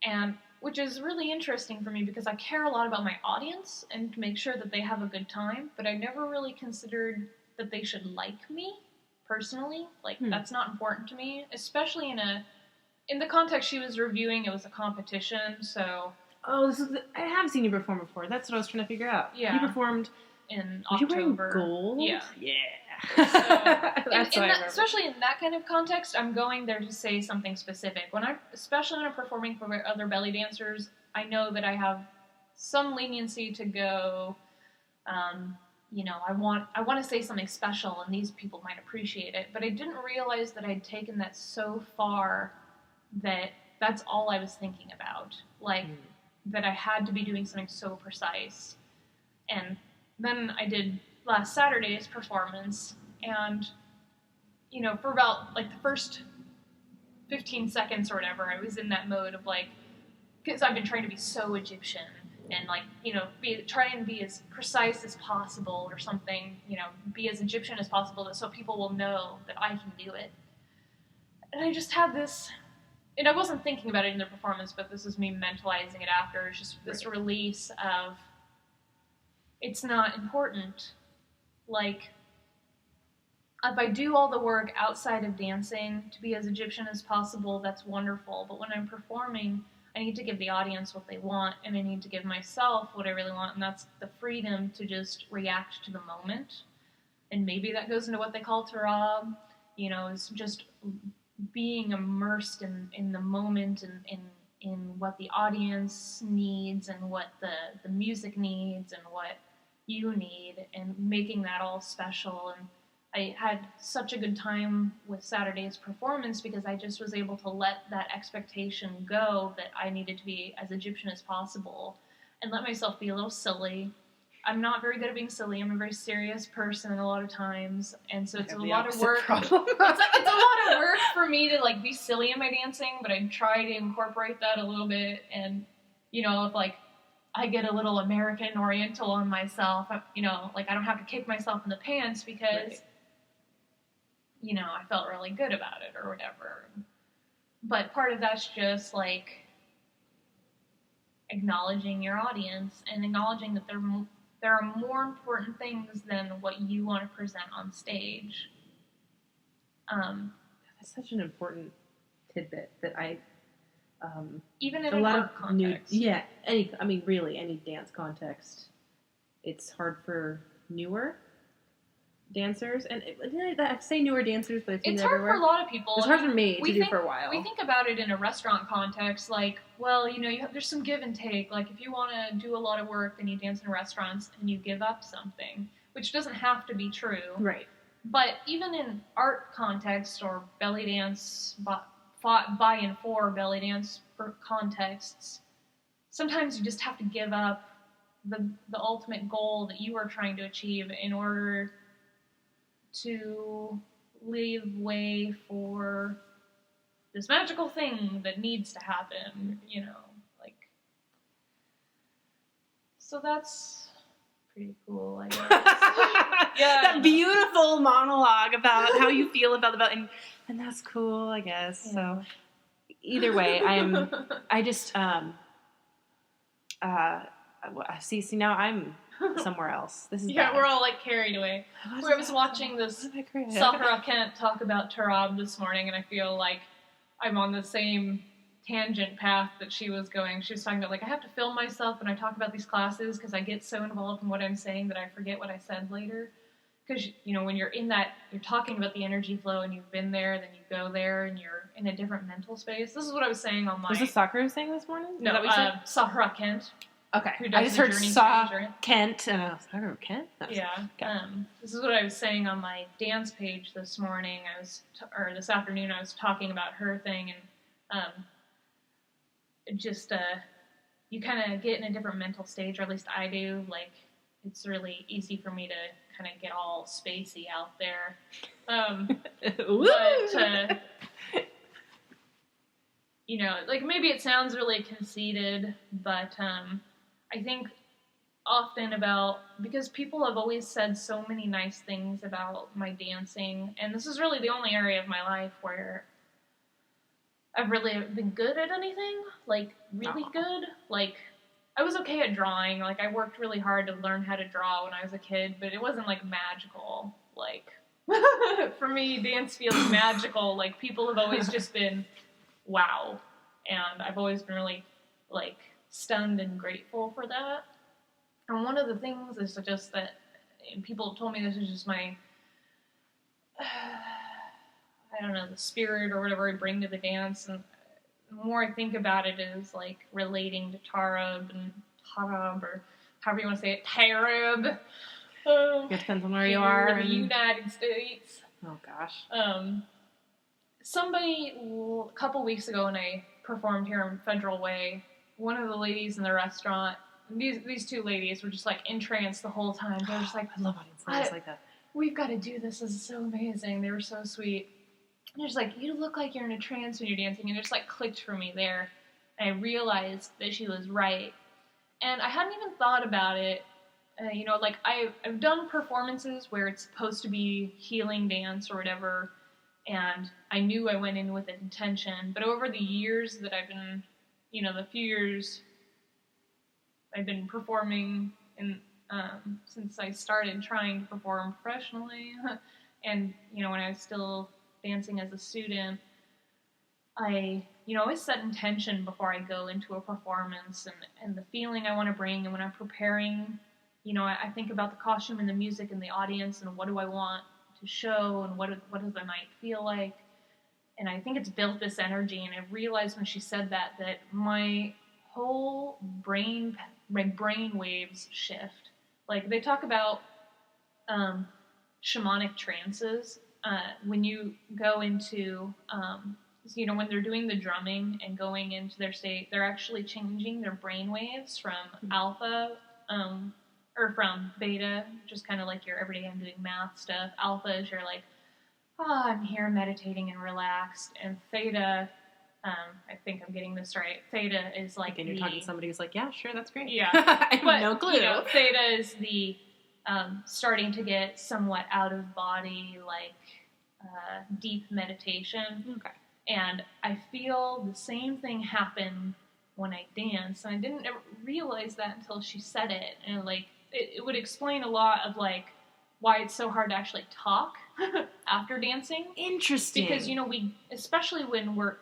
And which is really interesting for me, because I care a lot about my audience and to make sure that they have a good time, but I never really considered that they should like me personally. Like, that's not important to me, especially in the context she was reviewing. It was a competition, so... Oh, I have seen you perform before. That's what I was trying to figure out. Yeah. You performed... in October. Were you wearing gold? Yeah. Yeah. So, especially in that kind of context, I'm going there to say something specific. Especially when I'm performing for other belly dancers, I know that I have some leniency to go, I want to say something special, and these people might appreciate it. But I didn't realize that I'd taken that so far that that's all I was thinking about. Like, that I had to be doing something so precise. And then I did last Saturday's performance, and, for about, like, the first 15 seconds or whatever, I was in that mode of, like, because I've been trying to be so Egyptian, and, like, try and be as precise as possible or something, be as Egyptian as possible, so people will know that I can do it. And I just had this, and I wasn't thinking about it in the performance, but this is me mentalizing it after. It's just this release of, it's not important. Like, if I do all the work outside of dancing to be as Egyptian as possible, that's wonderful. But when I'm performing, I need to give the audience what they want, and I need to give myself what I really want, and that's the freedom to just react to the moment. And maybe that goes into what they call tarab, is just being immersed in the moment, and in what the audience needs, and what the music needs, and what you need, and making that all special. And I had such a good time with Saturday's performance because I just was able to let that expectation go that I needed to be as Egyptian as possible and let myself be a little silly. I'm not very good at being silly. I'm a very serious person a lot of times, and so it's a lot of work. It's a lot of work for me to, like, be silly in my dancing, but I try to incorporate that a little bit. And, if, like, I get a little American Oriental on myself, like, I don't have to kick myself in the pants because, I felt really good about it or whatever. But part of that's just, like, acknowledging your audience and acknowledging that there are more important things than what you want to present on stage. That's such an important tidbit that even in a work context. Really, any dance context, it's hard for newer dancers, and I say newer dancers, but it's hard for a lot of people. It's hard for me to do for a while. We think about it in a restaurant context, like, well, there's some give and take. Like, if you want to do a lot of work, then you dance in restaurants and you give up something, which doesn't have to be true. Right. But even in art context or belly dance, by and for belly dance contexts, sometimes you just have to give up the ultimate goal that you are trying to achieve in order to leave way for this magical thing that needs to happen, you know, like, so that's pretty cool, I guess. Yeah. That beautiful monologue about how you feel about the belt, and that's cool, I guess. Yeah. So either way, I just, see, now I'm somewhere else. This is bad. We're all like carried away. I was watching this Sahara Kent talk about Tarab this morning, and I feel like I'm on the same tangent path that she was going. She was talking about, like, I have to film myself when I talk about these classes because I get so involved in what I'm saying that I forget what I said later. Because, you know, when you're in that, you're talking about the energy flow and you've been there, then you go there and you're in a different mental space. This is what I was saying on my... Was this Sakura saying this morning? No, Sahara Kent. Okay. I just heard Kent, and I was like, oh, Kent? No, yeah. Okay. This is what I was saying on my dance page this morning. Or this afternoon, I was talking about her thing, and you kind of get in a different mental stage, or at least I do. Like, it's really easy for me to kind of get all spacey out there. But, you know, like, maybe it sounds really conceited, but I think often because people have always said so many nice things about my dancing, and this is really the only area of my life where I've really been good at anything, like, really good. Like, I was okay at drawing. Like, I worked really hard to learn how to draw when I was a kid, but it wasn't, like, magical. Like, for me, dance feels magical. Like, people have always just been, wow. And I've always been really, like, stunned and grateful for that. And one of the things is just that, and people have told me this is just my, I don't know, the spirit or whatever I bring to the dance. And the more I think about it is, like, relating to Tarab, or however you want to say it, Tarab. It depends on where you are. In the United States. Oh, gosh. A couple weeks ago when I performed here in Federal Way, one of the ladies in the restaurant, these two ladies were just, like, entranced the whole time. They were just like, I love audiences like that. We've got to do this. This is so amazing. They were so sweet. And they're just like, you look like you're in a trance when you're dancing. And it just, like, clicked for me there. And I realized that she was right. And I hadn't even thought about it. You know, like, I've done performances where it's supposed to be healing dance or whatever, and I knew I went in with intention. But over the years that I've been, you know, the few years I've been performing, and since I started trying to perform professionally, and, you know, when I was still dancing as a student, I, you know, always set intention before I go into a performance, and the feeling I want to bring, and when I'm preparing, you know, I think about the costume and the music and the audience, and what do I want to show, and what does the night feel like, and I think it's built this energy, and I realized when she said that my whole brain waves shift. Like, they talk about shamanic trances, when you go into, you know, when they're doing the drumming and going into their state, they're actually changing their brain waves from alpha, or from beta, just kind of like your everyday I'm doing math stuff. Alpha is you're like, I'm here meditating and relaxed. And theta, I think I'm getting this right. Theta is like, and you're talking to somebody who's like, yeah, sure, that's great. Yeah. I have no clue. You know, theta is the starting to get somewhat out of body, like deep meditation. Okay. And I feel the same thing happen when I dance. And I didn't ever realize that until she said it. And, like, it would explain a lot of, like, why it's so hard to actually talk after dancing. Interesting. Because, you know, especially when we're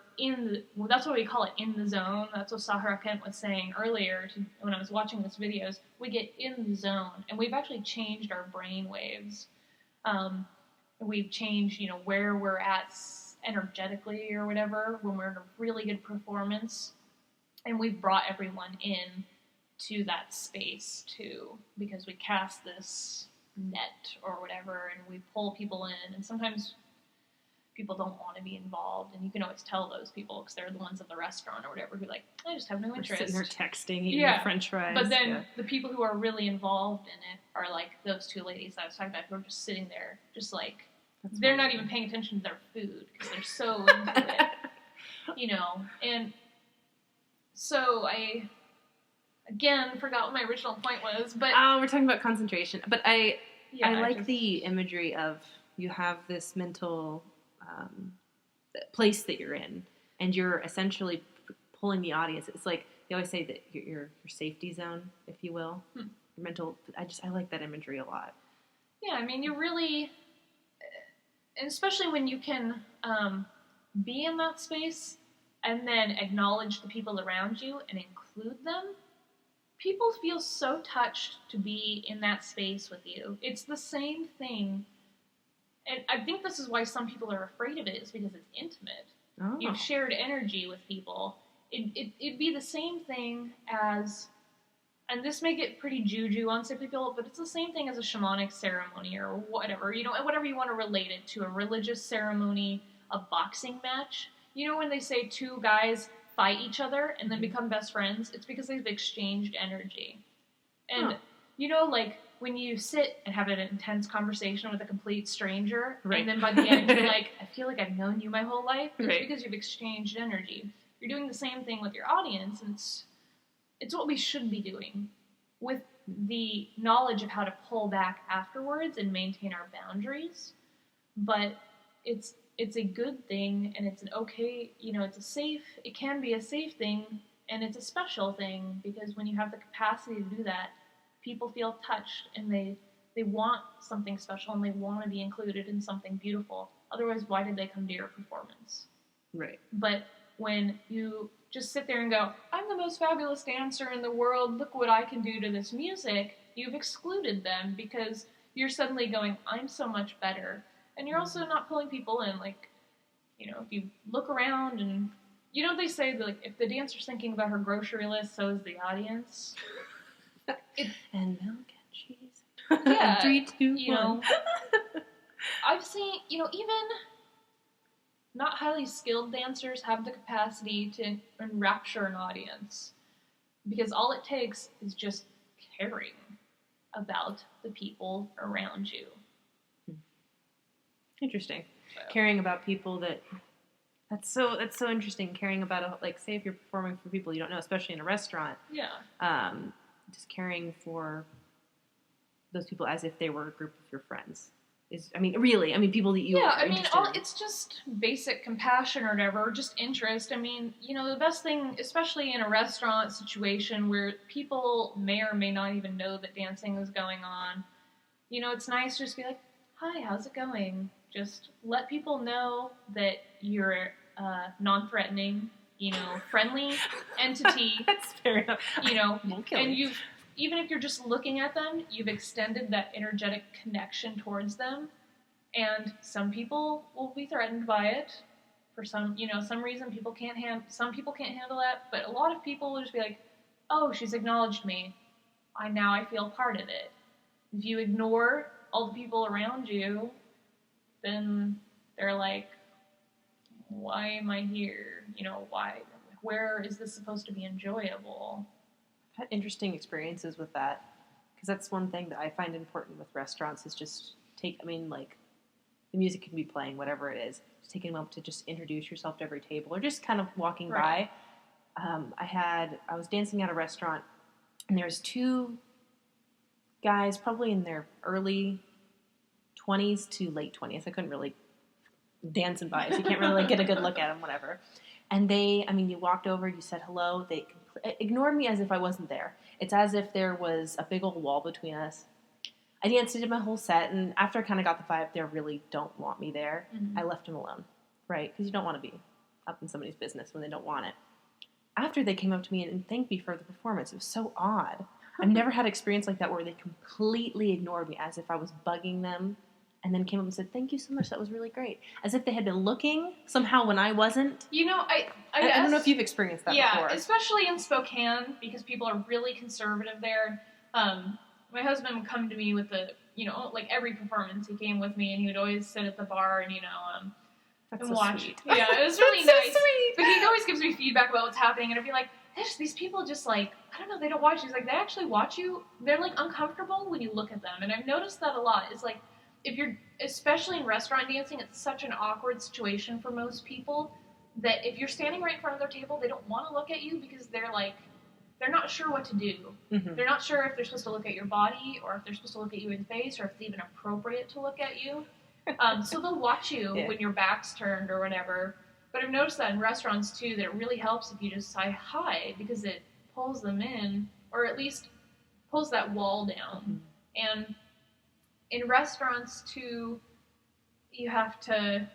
that's what we call it, in the zone. That's what Sahara Kent was saying earlier when I was watching this videos. We get in the zone, and we've actually changed our brain waves. We've changed, you know, where we're at energetically or whatever when we're in a really good performance, and we've brought everyone in to that space too, because we cast this net or whatever, and we pull people in, and sometimes people don't want to be involved, and you can always tell those people because they're the ones at the restaurant or whatever who I just have no interest. Sitting there texting, eating their French fries. But then the people who are really involved in it are those two ladies I was talking about who are just sitting there, just they're not even paying attention to their food because they're so into it, And so I, again, forgot what my original point was, but we're talking about concentration. But I like the imagery of you have this mental place that you're in, and you're essentially pulling the audience. It's like they always say that your safety zone, if you will, your mental. I like that imagery a lot. Yeah, I mean, you really, and especially when you can be in that space and then acknowledge the people around you and include them. People feel so touched to be in that space with you. It's the same thing. And I think this is why some people are afraid of it, is because it's intimate. Oh. You've shared energy with people. It'd be the same thing as, and this may get pretty juju on some people, but it's the same thing as a shamanic ceremony or whatever. Whatever you want to relate it to, a religious ceremony, a boxing match. When they say two guys fight each other and then become best friends, it's because they've exchanged energy. And, when you sit and have an intense conversation with a complete stranger, right. And then by the end you're I feel like I've known you my whole life, it's right. Because you've exchanged energy. You're doing the same thing with your audience, and it's what we should be doing with the knowledge of how to pull back afterwards and maintain our boundaries. But it's a good thing, and it's an okay, it can be a safe thing, and it's a special thing, because when you have the capacity to do that, people feel touched, and they want something special, and they want to be included in something beautiful. Otherwise, why did they come to your performance? Right. But when you just sit there and go, I'm the most fabulous dancer in the world, look what I can do to this music, you've excluded them, because you're suddenly going, I'm so much better. And you're also not pulling people in, if you look around and, they say that, if the dancer's thinking about her grocery list, so is the audience. And milk and cheese. Yeah. 3, 2, 1. I've seen, even not highly skilled dancers have the capacity to enrapture an audience. Because all it takes is just caring about the people around you. Interesting. So. Caring about people that's so interesting. Caring about say if you're performing for people you don't know, especially in a restaurant. Yeah. Just caring for those people as if they were a group of your friends. People that you are interested in. It's just basic compassion or whatever, just interest. The best thing, especially in a restaurant situation where people may or may not even know that dancing is going on, it's nice to just be like, hi, how's it going? Just let people know that you're a non-threatening, friendly entity. That's fair enough. And even if you're just looking at them, you've extended that energetic connection towards them. And some people will be threatened by it. For some reason, some people can't handle that. But a lot of people will just be like, oh, she's acknowledged me. I feel part of it. If you ignore all the people around you, then they're like, why am I here? Where is this supposed to be enjoyable? I've had interesting experiences with that, because that's one thing that I find important with restaurants is just the music can be playing, whatever it is, just taking a moment to just introduce yourself to every table, or just kind of walking right. by. I was dancing at a restaurant, and there's 2 guys probably in their early 20s to late 20s. I couldn't really dance and by, so you can't really get a good look at them, whatever. And you walked over, you said hello, they ignored me as if I wasn't there. It's as if there was a big old wall between us. I danced, I did my whole set, and after I kind of got the vibe they really don't want me there, I left them alone, right? Because you don't want to be up in somebody's business when they don't want it. After they came up to me and thanked me for the performance, it was so odd. I've never had an experience like that where they completely ignored me as if I was bugging them, and then came up and said, thank you so much, that was really great. As if they had been looking somehow when I wasn't. I don't know if you've experienced that before. Yeah, especially in Spokane, because people are really conservative there. My husband would come to me with every performance, he came with me, and he would always sit at the bar, and, That's and so watch. sweet. Yeah, it was really That's so nice. sweet. But he always gives me feedback about what's happening, and I'd be like, these people just like, I don't know, they don't watch. He's like, they actually watch you. They're like uncomfortable when you look at them, and I've noticed that a lot. It's like, if you're, especially in restaurant dancing, it's such an awkward situation for most people that if you're standing right in front of their table, they don't want to look at you because they're like, they're not sure what to do. Mm-hmm. They're not sure if they're supposed to look at your body or if they're supposed to look at you in the face or if it's even appropriate to look at you. So they'll watch you when your back's turned or whatever. But I've noticed that in restaurants too, that it really helps if you just say hi because it pulls them in, or at least pulls that wall down. Mm-hmm. And in restaurants too, you have to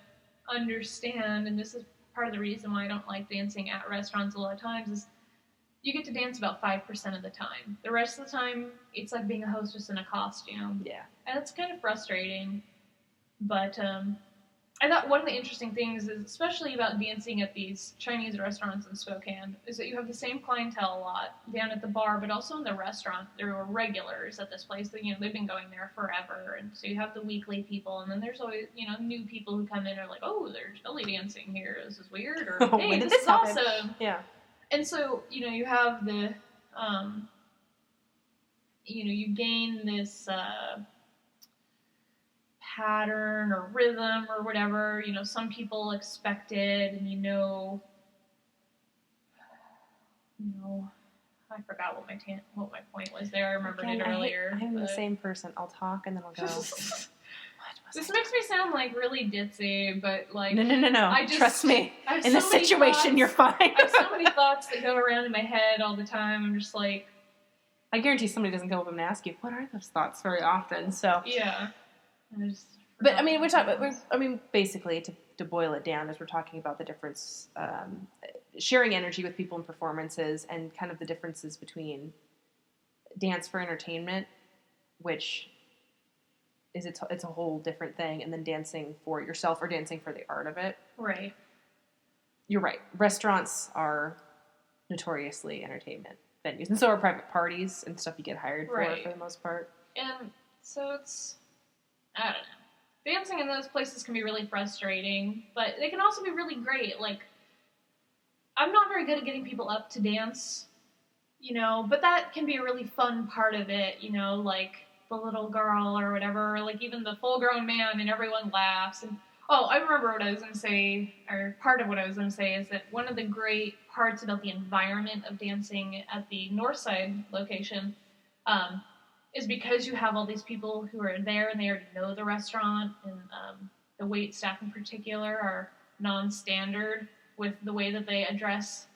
understand, and this is part of the reason why I don't like dancing at restaurants a lot of times, is you get to dance about 5% of the time. The rest of the time, it's like being a hostess in a costume. Yeah. And it's kind of frustrating. But I thought one of the interesting things is, especially about dancing at these Chinese restaurants in Spokane, is that you have the same clientele a lot down at the bar, but also in the restaurant. There are regulars at this place that, they've been going there forever. And so you have the weekly people, and then there's always, new people who come in and are like, oh, there's belly dancing here. This is weird. Or, hey, this is awesome. Yeah. And so, you have the, you gain this pattern or rhythm or whatever. Some people expect it, and I forgot what my point was there. I remembered it earlier. I'm the same person. I'll talk and then I'll go. This makes me sound like really ditzy, but like no. Trust me. In this situation, you're fine. I have so many thoughts that go around in my head all the time. I'm just like, I guarantee somebody doesn't come up and ask you, what are those thoughts very often. So yeah. But I mean, basically to boil it down, as we're talking about the difference, sharing energy with people in performances, and kind of the differences between dance for entertainment, which is it's a whole different thing, and then dancing for yourself or dancing for the art of it. Right. You're right. Restaurants are notoriously entertainment venues, and so are private parties and stuff you get hired for the most part. And so it's, I don't know. Dancing in those places can be really frustrating, but they can also be really great. Like, I'm not very good at getting people up to dance, but that can be a really fun part of it, like the little girl or whatever, or like even the full-grown man, and everyone laughs. And I remember what I was going to say, or part of what I was going to say is that one of the great parts about the environment of dancing at the Northside location is because you have all these people who are there and they already know the restaurant, and the wait staff in particular are non-standard with the way that they address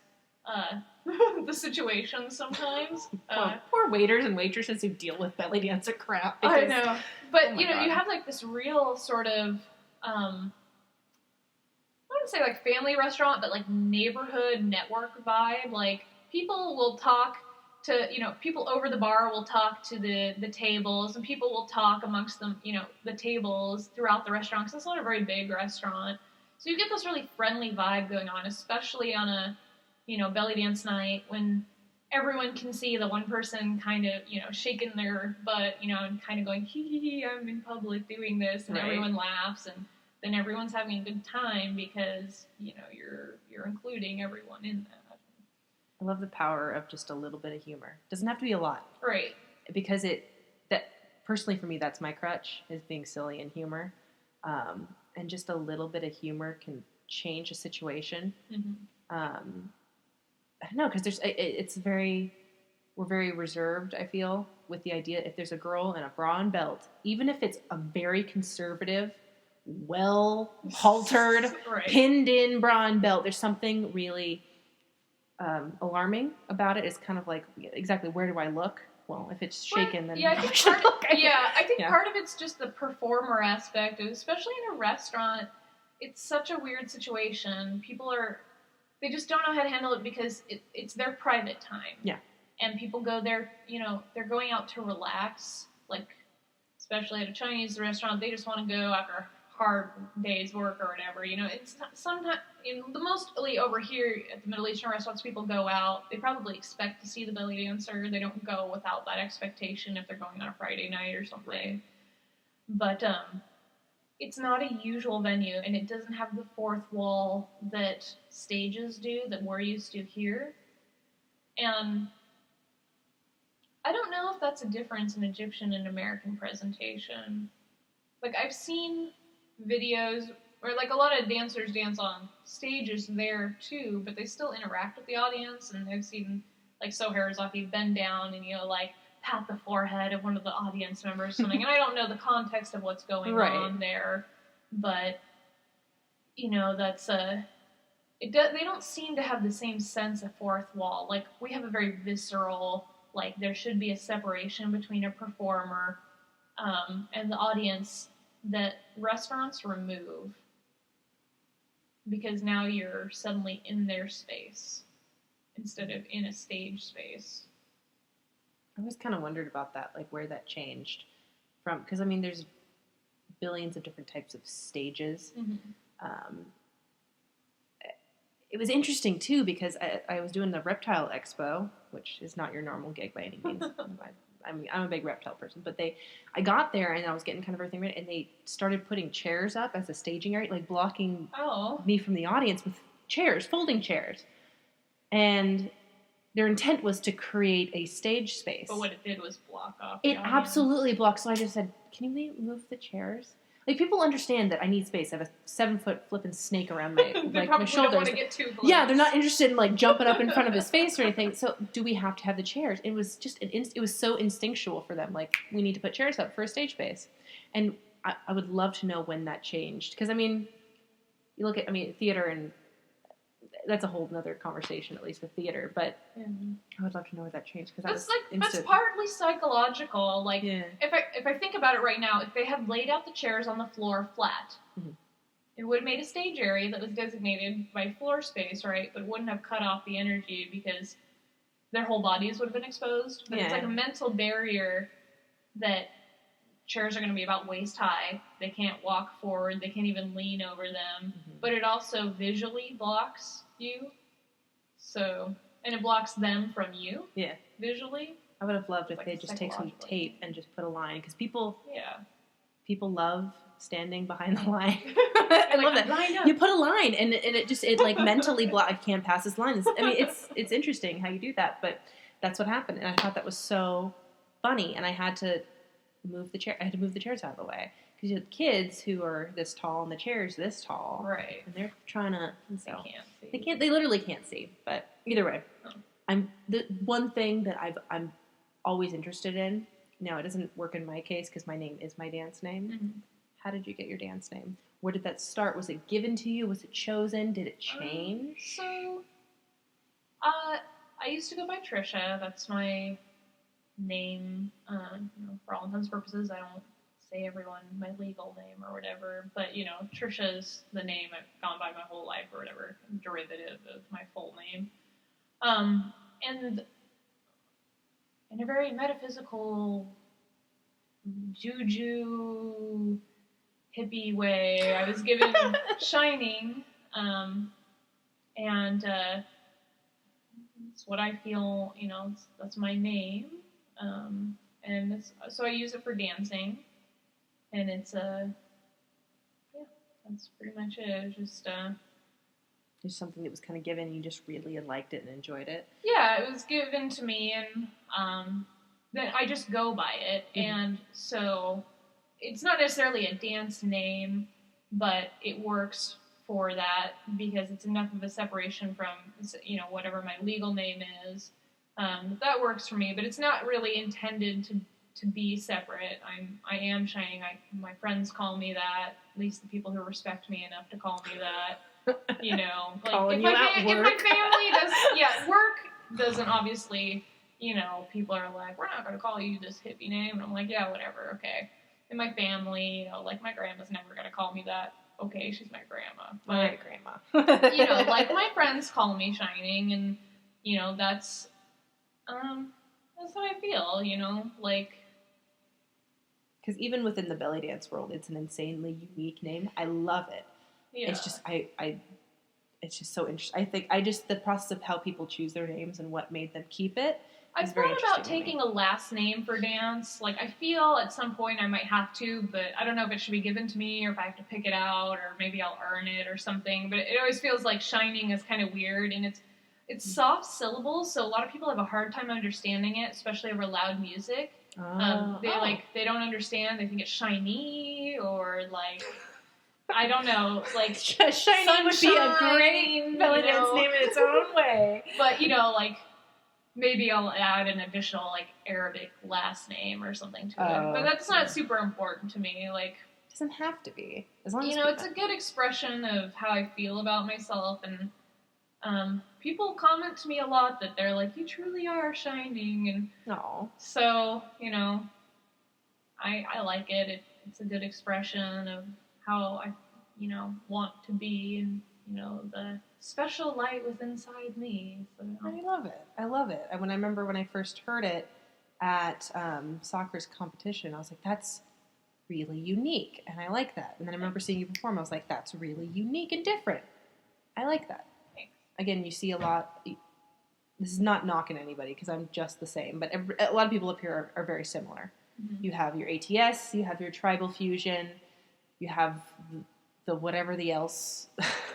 the situation sometimes. Poor waiters and waitresses who deal with belly dancer crap. I know. But, you have like this real sort of, I wouldn't say like family restaurant, but like neighborhood network vibe. Like, people will talk to, people over the bar will talk to the tables, and people will talk amongst them, the tables throughout the restaurant, because it's not a very big restaurant. So you get this really friendly vibe going on, especially on a, belly dance night, when everyone can see the one person kind of, shaking their butt, and kind of going, hee, I'm in public doing this, and everyone laughs, and then everyone's having a good time because, you're including everyone in that. I love the power of just a little bit of humor. It doesn't have to be a lot. Right. Because personally for me, that's my crutch, is being silly and humor. And just a little bit of humor can change a situation. Mm-hmm. I don't know, because we're very reserved, I feel, with the idea if there's a girl in a bra and belt, even if it's a very conservative, well-haltered, pinned in bra and belt, there's something really alarming about it. It's kind of like, exactly, where do I look? Well, if it's shaken, then I think part of it's just the performer aspect, especially in a restaurant. It's such a weird situation. People they just don't know how to handle it because it's their private time. Yeah. And people go there, they're going out to relax, like, especially at a Chinese restaurant, they just want to go after a hard day's work or whatever. It's sometimes, mostly over here at the Middle Eastern restaurants, people go out, they probably expect to see the belly dancer, they don't go without that expectation if they're going on a Friday night or something. But, it's not a usual venue, and it doesn't have the fourth wall that stages do, that we're used to here. And I don't know if that's a difference in Egyptian and American presentation. Like, I've seen videos where, like, a lot of dancers dance on stages there, too, but they still interact with the audience, and I've seen, like, Sohair Zaki bend down and, like, pat the forehead of one of the audience members or something, and I don't know the context of what's going on there, but, that's they don't seem to have the same sense of fourth wall. Like, we have a very visceral, like, there should be a separation between a performer and the audience that restaurants remove, because now you're suddenly in their space instead of in a stage space. I always kind of wondered about that, like where that changed from, because I mean, there's billions of different types of stages. Mm-hmm. It was interesting too because I was doing the Reptile Expo, which is not your normal gig by any means. I'm a big reptile person, but I got there and I was getting kind of everything ready, and they started putting chairs up as a staging area, like blocking me from the audience with chairs, folding chairs, and their intent was to create a stage space. But what it did was block off the audience. Absolutely blocked. So I just said, can you move the chairs? Like, people understand that I need space. I have a 7-foot flipping snake around my my shoulders. Don't want to get too close. Yeah, they're not interested in like jumping up in front of his face or anything. So do we have to have the chairs? It was just it was so instinctual for them. Like, we need to put chairs up for a stage space. And I would love to know when that changed, because I mean, you look at theater, and that's a whole other conversation, at least with theater. But I would love to know where that changed, because that's partly psychological. Like, if I think about it right now, if they had laid out the chairs on the floor flat, it would have made a stage area that was designated by floor space, right? But it wouldn't have cut off the energy because their whole bodies would have been exposed. But it's like a mental barrier that chairs are going to be about waist high. They can't walk forward. They can't even lean over them. But it also visually blocks you. So, and it blocks them from you. Yeah. Visually. I would have loved if they just take some tape and just put a line, because people love standing behind the line. I love that. You put a line, and it like mentally block. I can't pass this line. I mean, it's interesting how you do that, but that's what happened, and I thought that was so funny, and I had to move the chair. I had to move the chairs out of the way, because you have kids who are this tall and the chair's this tall, right? And they're trying to. So they can't see. They can't. They literally can't see. But either way, I'm the one thing that I'm always interested in. Now, it doesn't work in my case because my name is my dance name. How did you get your dance name? Where did that start? Was it given to you? Was it chosen? Did it change? I used to go by Trisha. That's my name. For all intents and purposes, I don't say everyone my legal name or whatever. But, Trisha's the name I've gone by my whole life or whatever, derivative of my full name. And in a very metaphysical, juju, hippie way, I was given Shining, and it's what I feel, that's my name, and so I use it for dancing, and it's that's pretty much it. It's just something that was kind of given, and you just really liked it and enjoyed it. Yeah, it was given to me, and then I just go by it, and so it's not necessarily a dance name, but it works for that because it's enough of a separation from, whatever my legal name is. That works for me, but it's not really intended to be separate. I am Shining. My friends call me that, at least the people who respect me enough to call me that. Calling you out if my family does, work doesn't obviously, people are like, we're not going to call you this hippie name. And I'm like, yeah, whatever, okay. In my family, like, my grandma's never going to call me that. Okay, she's my grandma. But, my grandma. Like, my friends call me Shining, and, that's how I feel, like. Because even within the belly dance world, it's an insanely unique name. I love it. Yeah. It's just, it's just so interesting. I think the process of how people choose their names and what made them keep it I've thought about taking a last name for dance. Like, I feel at some point I might have to, but I don't know if it should be given to me or if I have to pick it out or maybe I'll earn it or something. But it always feels like shining is kind of weird, and it's soft syllables, so a lot of people have a hard time understanding it, especially over loud music. They don't understand. They think it's shiny or like, I don't know, like shiny sunshine would be a great belly dance name in its own way. But like, maybe I'll add an additional like Arabic last name or something to it. But that's not super important to me. Like, it doesn't have to be, as long as it's a good expression of how I feel about myself, and people comment to me a lot that they're like, you truly are shining, and so I like it. It's a good expression of how I want to be, and the special light was inside me. So. I love it. When I remember when I first heard it at soccer's competition, I was like, that's really unique, and I like that. And then I remember seeing you perform, I was like, that's really unique and different. I like that. Thanks. Again, you see a lot. This is not knocking anybody because I'm just the same, but a lot of people up here are very similar. Mm-hmm. You have your ATS, you have your tribal fusion, you have the whatever the else,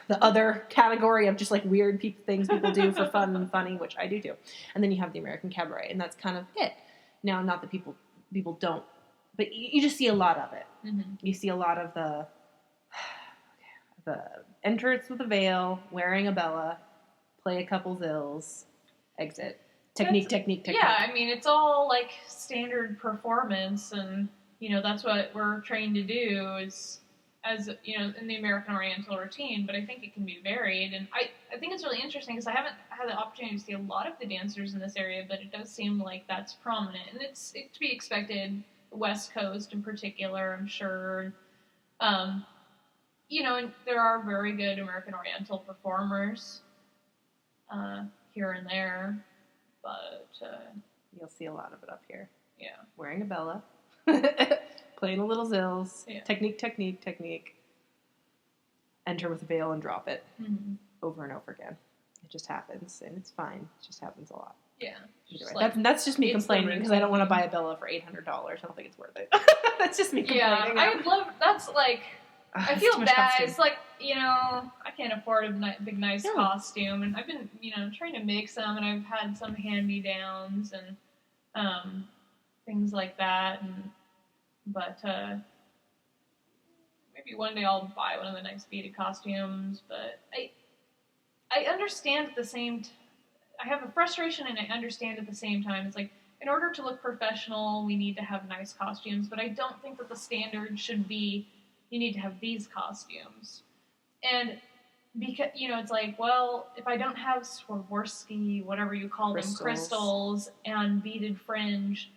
the other category of just like weird things people do for fun and funny, which I do too. And then you have the American cabaret, and that's kind of it. Now, not that people don't, but you just see a lot of it. Mm-hmm. You see a lot of the entrance with a veil, wearing a bella, play a couple zills, exit. Technique. Yeah, I mean, it's all like standard performance, and that's what we're trained to do is, as in the American Oriental routine, but I think it can be varied, and I think it's really interesting because I haven't had the opportunity to see a lot of the dancers in this area, but it does seem like that's prominent, and it's to be expected, West Coast in particular, I'm sure. And there are very good American Oriental performers here and there, but you'll see a lot of it up here. Yeah, wearing a bella. Playing a little zills, yeah. Technique. Enter with a veil and drop it over and over again. It just happens, and it's fine. It just happens a lot. Yeah. That's just me complaining because I don't want to buy a Bella for $800. I don't think it's worth it. That's just me complaining. Yeah, I would love. That's like. I feel bad. Costume. It's like I can't afford a big nice costume, and I've been trying to make some, and I've had some hand-me-downs and things like that, but maybe one day I'll buy one of the nice beaded costumes. But I understand at the same. I have a frustration, and I understand at the same time. It's like, in order to look professional, we need to have nice costumes, but I don't think that the standard should be you need to have these costumes. And because it's like, well, if I don't have Swarovski, whatever you call them, crystals and beaded fringe,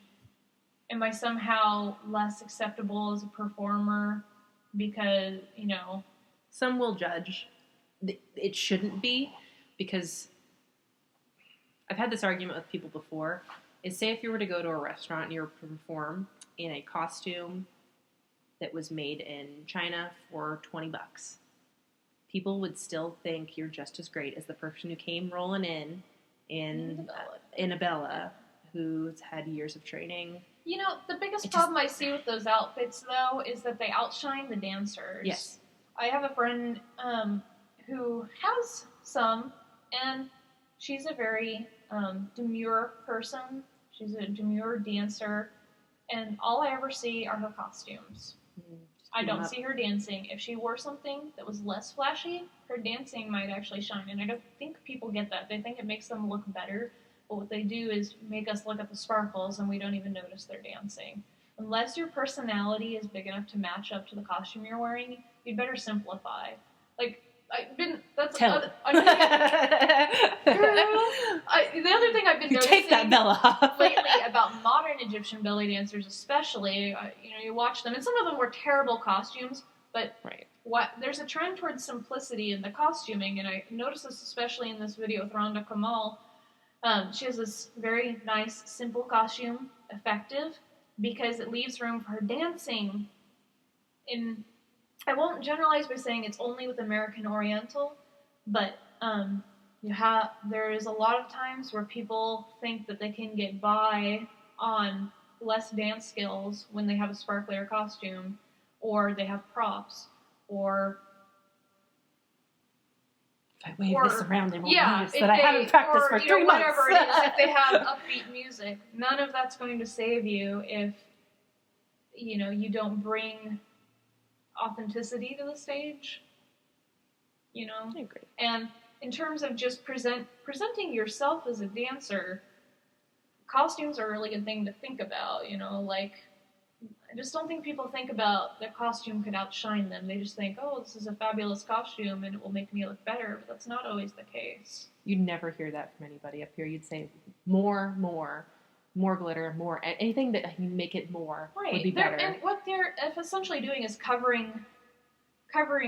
am I somehow less acceptable as a performer? Because, some will judge. It shouldn't be, because I've had this argument with people before, is say if you were to go to a restaurant and you were to perform in a costume that was made in China for $20, people would still think you're just as great as the person who came rolling in a Bella, who's had years of training. The biggest problem I see with those outfits, though, is that they outshine the dancers. Yes. I have a friend who has some, and she's a very demure person. She's a demure dancer, and all I ever see are her costumes. I don't see her dancing. If she wore something that was less flashy, her dancing might actually shine, and I don't think people get that. They think it makes them look better. But what they do is make us look at the sparkles, and we don't even notice they're dancing. Unless your personality is big enough to match up to the costume you're wearing, you'd better simplify. Like, the other thing I've been noticing take that Bella off. lately about modern Egyptian belly dancers, especially, you watch them, and some of them wear terrible costumes, but there's a trend towards simplicity in the costuming, and I noticed this especially in this video with Rhonda Kamal. She has this very nice, simple costume, effective, because it leaves room for her dancing. I won't generalize by saying it's only with American Oriental, but There's a lot of times where people think that they can get by on less dance skills when they have a sparklier costume, or they have props, or if I wave this around, they won't notice that I haven't practiced for 3 months. Whatever it is, if they have upbeat music, none of that's going to save you if you don't bring authenticity to the stage. I agree. And in terms of just presenting yourself as a dancer, costumes are a really good thing to think about. I just don't think people think about that costume could outshine them. They just think, oh, this is a fabulous costume and it will make me look better, but that's not always the case. You'd never hear that from anybody up here. You'd say more glitter, more anything that can make it more would be better. And what they're essentially doing is covering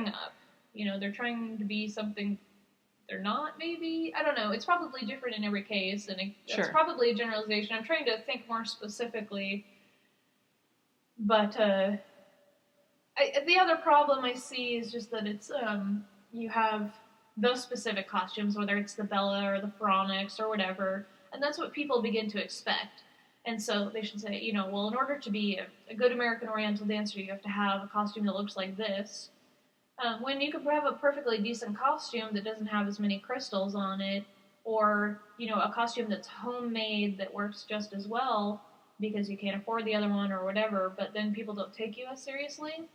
up. They're trying to be something they're not, maybe. I don't know. It's probably different in every case, and it's probably a generalization. I'm trying to think more specifically. But the other problem I see is just that it's you have those specific costumes, whether it's the Bella or the Pharaonics or whatever, and that's what people begin to expect. And so they should say, well, in order to be a good American Oriental dancer, you have to have a costume that looks like this. When you could have a perfectly decent costume that doesn't have as many crystals on it, or, a costume that's homemade that works just as well, because you can't afford the other one or whatever, but then people don't take you as seriously.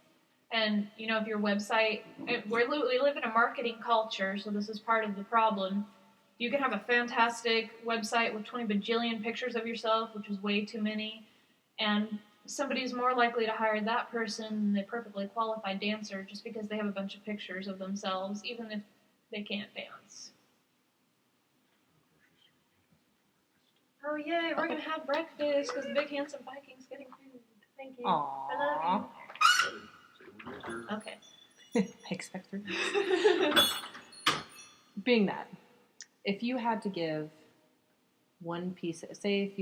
And, if your website, we live in a marketing culture, so this is part of the problem. You can have a fantastic website with 20 bajillion pictures of yourself, which is way too many, and somebody's more likely to hire that person than a perfectly qualified dancer just because they have a bunch of pictures of themselves, even if they can't dance. Oh, yay, we're going to have breakfast because the big handsome Viking's getting food. Thank you. Aww. I love you. Okay. I expect her. Being that, if you had to give one piece, say if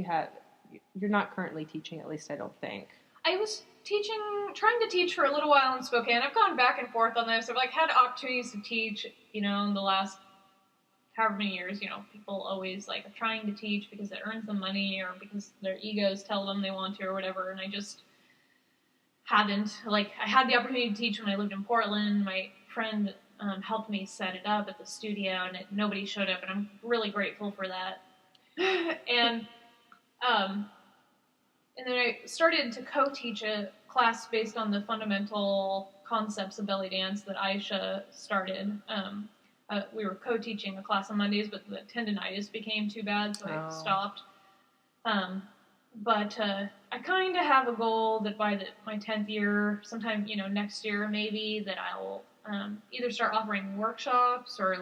you're not currently teaching, at least I don't think. I was trying to teach for a little while in Spokane. I've gone back and forth on this. I've had opportunities to teach, in the last however many years, people always are trying to teach because it earns them money or because their egos tell them they want to or whatever, and I just haven't. I had the opportunity to teach when I lived in Portland. My friend helped me set it up at the studio, and nobody showed up, and I'm really grateful for that. And then I started to co-teach a class based on the fundamental concepts of belly dance that Aisha started. We were co-teaching a class on Mondays, but the tendinitis became too bad, so I stopped. But I kind of have a goal that by my 10th year, sometime, next year maybe, that I'll either start offering workshops or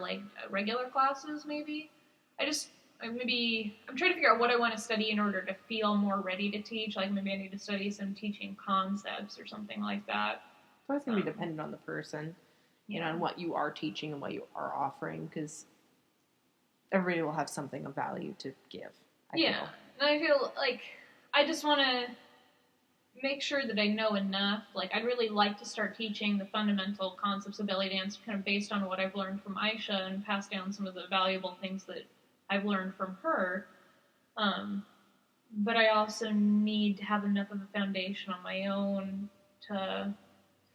regular classes maybe. I'm trying to figure out what I want to study in order to feel more ready to teach. Maybe I need to study some teaching concepts or something like that. So it's going to be dependent on the person, on what you are teaching and what you are offering, because everybody will have something of value to give. I feel. And I feel I just want to make sure that I know enough. I'd really like to start teaching the fundamental concepts of belly dance kind of based on what I've learned from Aisha and pass down some of the valuable things that I've learned from her. But I also need to have enough of a foundation on my own to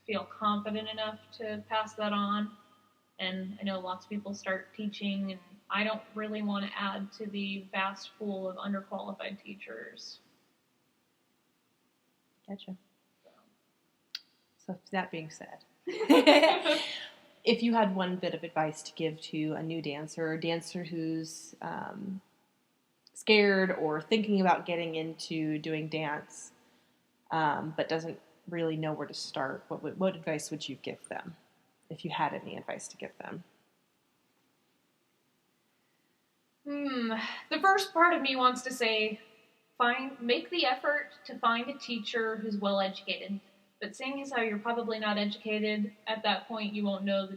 feel confident enough to pass that on. And I know lots of people start teaching, and I don't really want to add to the vast pool of underqualified teachers. Gotcha. So that being said, if you had one bit of advice to give to a new dancer or a dancer who's scared or thinking about getting into doing dance but doesn't really know where to start, what advice would you give them, if you had any advice to give them? The first part of me wants to say, make the effort to find a teacher who's well educated. But seeing as how you're probably not educated, at that point you won't know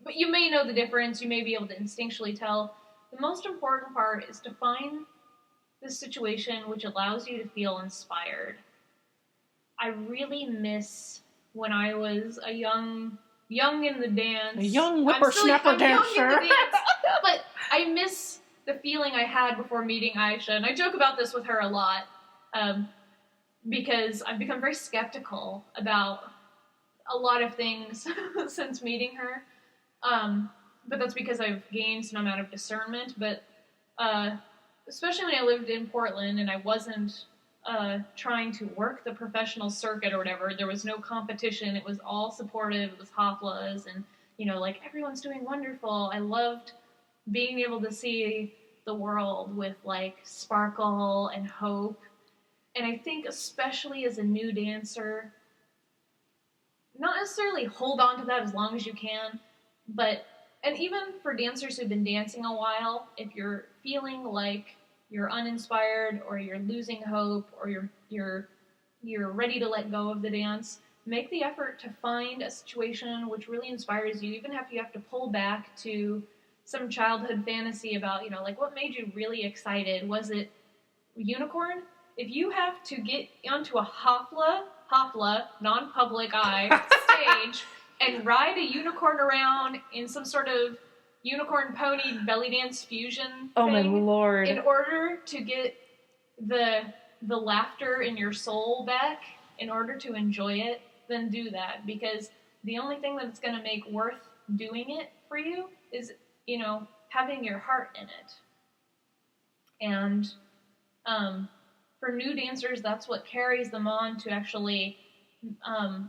but you may know the difference, you may be able to instinctually tell. The most important part is to find the situation which allows you to feel inspired. I really miss when I was a young in the dance. A young whippersnapper dancer. But I miss the feeling I had before meeting Aisha, and I joke about this with her a lot, because I've become very skeptical about a lot of things since meeting her. But that's because I've gained some amount of discernment. But especially when I lived in Portland and I wasn't trying to work the professional circuit or whatever, there was no competition. It was all supportive. It was haflas, and like everyone's doing wonderful. I loved being able to see the world with like sparkle and hope. And I think especially as a new dancer, not necessarily hold on to that as long as you can, and even for dancers who've been dancing a while, if you're feeling like you're uninspired or you're losing hope or you're ready to let go of the dance, make the effort to find a situation which really inspires you, even if you have to pull back to some childhood fantasy about, like what made you really excited? Was it unicorn? If you have to get onto a hafla, non-public eye stage and ride a unicorn around in some sort of unicorn pony belly dance fusion thing, my Lord, in order to get the laughter in your soul back, in order to enjoy it, then do that, because the only thing that's going to make worth doing it for you is having your heart in it. And for new dancers, that's what carries them on to actually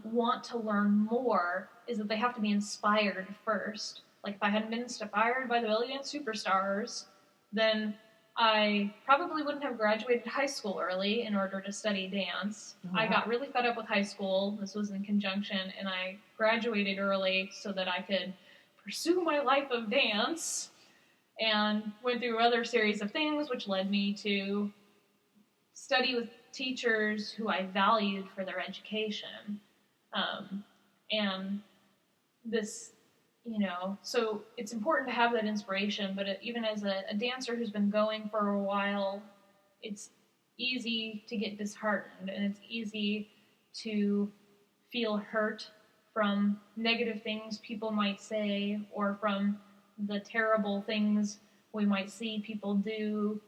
want to learn more, is that they have to be inspired first. Like if I hadn't been inspired by the belly dance superstars, then I probably wouldn't have graduated high school early in order to study dance. I got really fed up with high school. This was in conjunction, and I graduated early so that I could pursue my life of dance, and went through other series of things, which led me to study with teachers who I valued for their education. And this, so it's important to have that inspiration, but even as a dancer who's been going for a while, it's easy to get disheartened, and it's easy to feel hurt from negative things people might say, or from the terrible things we might see people do,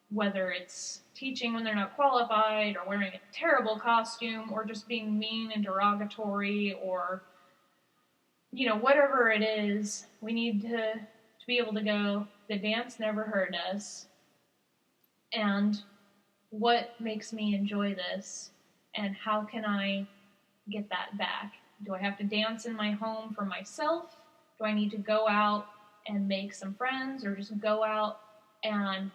whether it's teaching when they're not qualified, or wearing a terrible costume, or just being mean and derogatory, or, whatever it is. We need to be able to go, the dance never hurt us, and what makes me enjoy this, and how can I get that back? Do I have to dance in my home for myself? Do I need to go out and make some friends, or just go out and,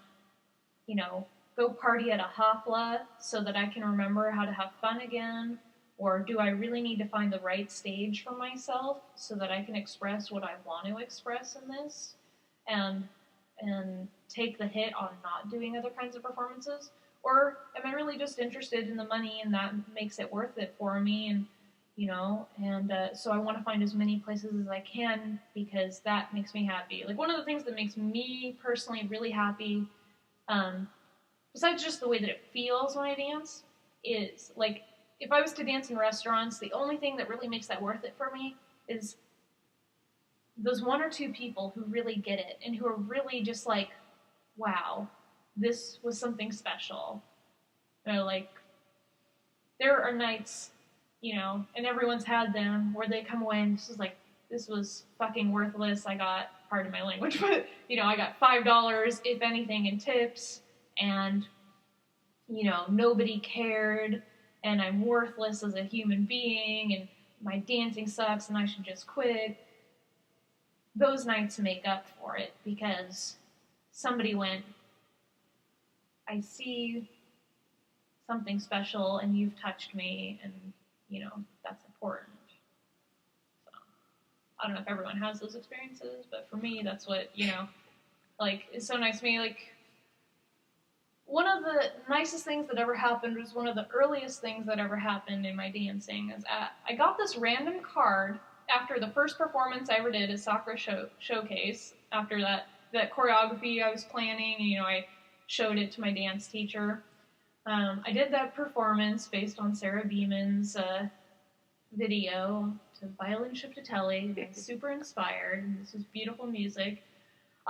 go party at a hafla so that I can remember how to have fun again? Or do I really need to find the right stage for myself so that I can express what I want to express in this, and take the hit on not doing other kinds of performances? Or am I really just interested in the money, and that makes it worth it for me? And so I want to find as many places as I can, because that makes me happy. Like, one of the things that makes me personally really happy, besides just the way that it feels when I dance, is, like, if I was to dance in restaurants, the only thing that really makes that worth it for me is those one or two people who really get it, and who are really just like, wow, this was something special. Like, there are nights, and everyone's had them, where they come away and this was fucking worthless. I got, pardon my language, but, I got $5, if anything, in tips, and, nobody cared, and I'm worthless as a human being, and my dancing sucks, and I should just quit. Those nights make up for it, because somebody went, I see something special, and you've touched me, and, that's important. So, I don't know if everyone has those experiences, but for me, that's what, is so nice to me. Like, one of the nicest things that ever happened was one of the earliest things that ever happened in my dancing. I got this random card after the first performance I ever did at Sakura Showcase. After that choreography I was planning, I showed it to my dance teacher. I did that performance based on Sarah Beeman's video to Violin Ship to Telly. I was super inspired, and this was beautiful music.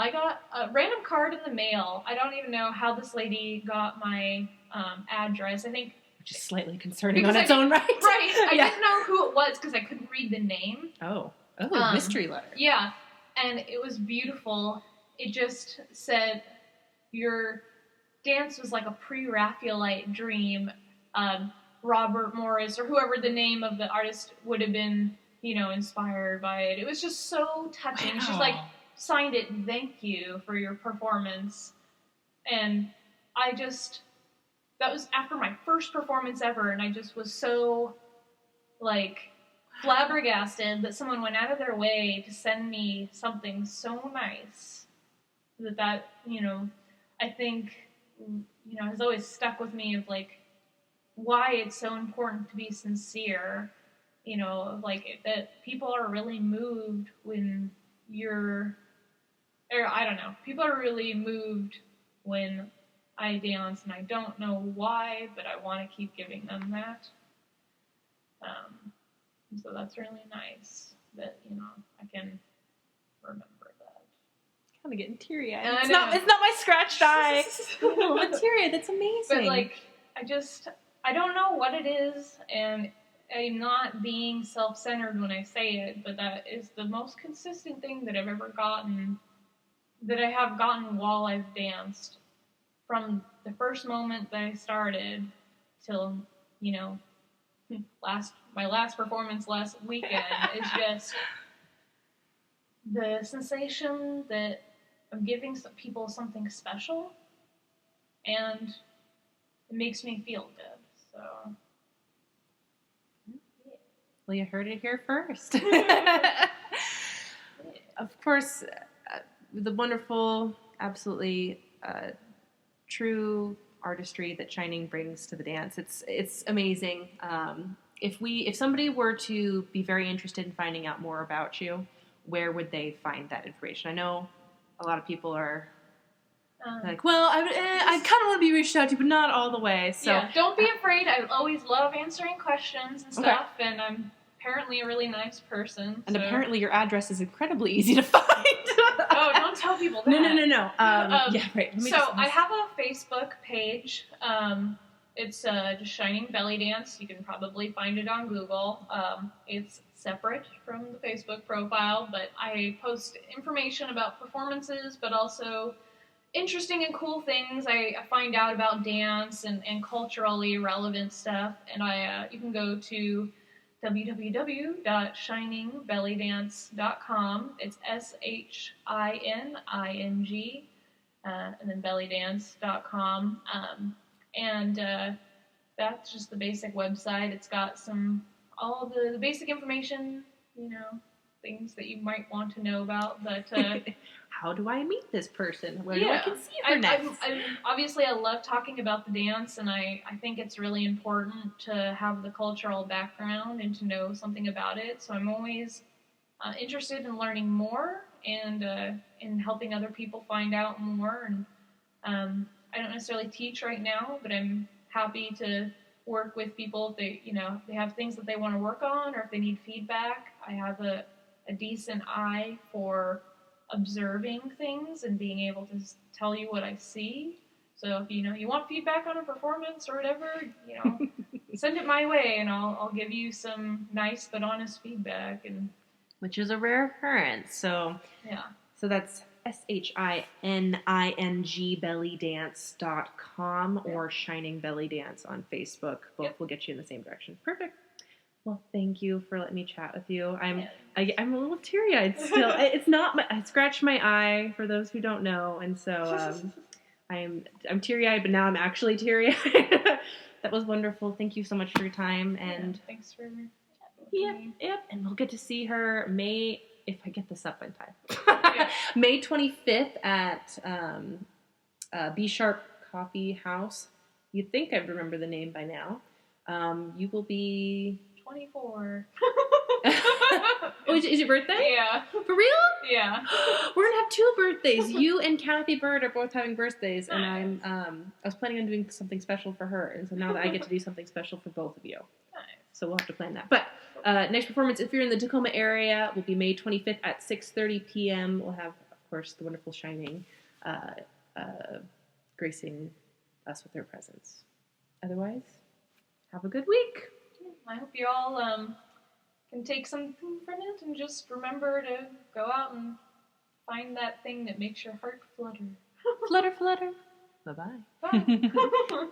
I got a random card in the mail. I don't even know how this lady got my address. I think... Which is slightly concerning on its own right. Right. I didn't know who it was because I couldn't read the name. Oh, mystery letter. Yeah. And it was beautiful. It just said, your dance was like a pre-Raphaelite dream. Robert Morris, or whoever the name of the artist would have been, inspired by it. It was just so touching. Wow. She's like, signed it, thank you for your performance. And that was after my first performance ever, and I just was so, flabbergasted that someone went out of their way to send me something so nice that I think, has always stuck with me of, why it's so important to be sincere, that people are really moved when people are really moved when I dance, and I don't know why, but I want to keep giving them that. So that's really nice that, I can remember that. Kind of getting teary-eyed. It's not my scratched eye. No, but teary-eyed, that's amazing. But, I don't know what it is, and I'm not being self-centered when I say it, but that is the most consistent thing that I've ever gotten, that I have gotten while I've danced. From the first moment that I started till, my last performance last weekend is just the sensation that I'm giving some people something special, and it makes me feel good. So, yeah. Well, you heard it here first. Of course, the wonderful, absolutely true artistry that Shining brings to the dance. It's amazing. If somebody were to be very interested in finding out more about you, where would they find that information? I know a lot of people are well, I kind of want to be reached out to, but not all the way. So yeah, don't be afraid. I always love answering questions and stuff, and I'm apparently a really nice person. And apparently your address is incredibly easy to find. Oh, don't tell people that. No. Yeah, right. I have a Facebook page. It's just Shining Belly Dance. You can probably find it on Google. It's separate from the Facebook profile, but I post information about performances, but also interesting and cool things I find out about dance and culturally relevant stuff. And you can go to www.shiningbellydance.com. It's SHINING, and then bellydance.com. And that's just the basic website. It's got all the basic information, things that you might want to know about. But how do I meet this person? Where do I can see her next? Obviously, I love talking about the dance, and I think it's really important to have the cultural background and to know something about it. So I'm always interested in learning more and in helping other people find out more. And I don't necessarily teach right now, but I'm happy to work with people if they have things that they want to work on, or if they need feedback. I have a decent eye for observing things and being able to tell you what I see. So if you want feedback on a performance or whatever, send it my way, and I'll give you some nice but honest feedback. And which is a rare occurrence. So yeah. So that's SHINING bellydance.com or Shining Belly Dance on Facebook. Both will get you in the same direction. Perfect. Well, thank you for letting me chat with you. I'm a little teary-eyed still. It's not I scratched my eye, for those who don't know, and so I'm teary-eyed, but now I'm actually teary-eyed. That was wonderful. Thank you so much for your time, and thanks for chatting with me. Yep. And we'll get to see her May, if I get this up in time. May 25th at B Sharp Coffee House. You'd think I'd remember the name by now. You will be 24. Oh, is your birthday? Yeah. For real? Yeah. We're gonna have 2 birthdays. You and Kathy Bird are both having birthdays, nice. And I was planning on doing something special for her, and so now that I get to do something special for both of you. Nice. So we'll have to plan that. But next performance, if you're in the Tacoma area, will be May 25th at 6:30 p.m. We'll have, of course, the wonderful Shining gracing us with their presence. Otherwise, have a good week. I hope you all can take something from it and just remember to go out and find that thing that makes your heart flutter. Flutter, flutter. Bye-bye. Bye.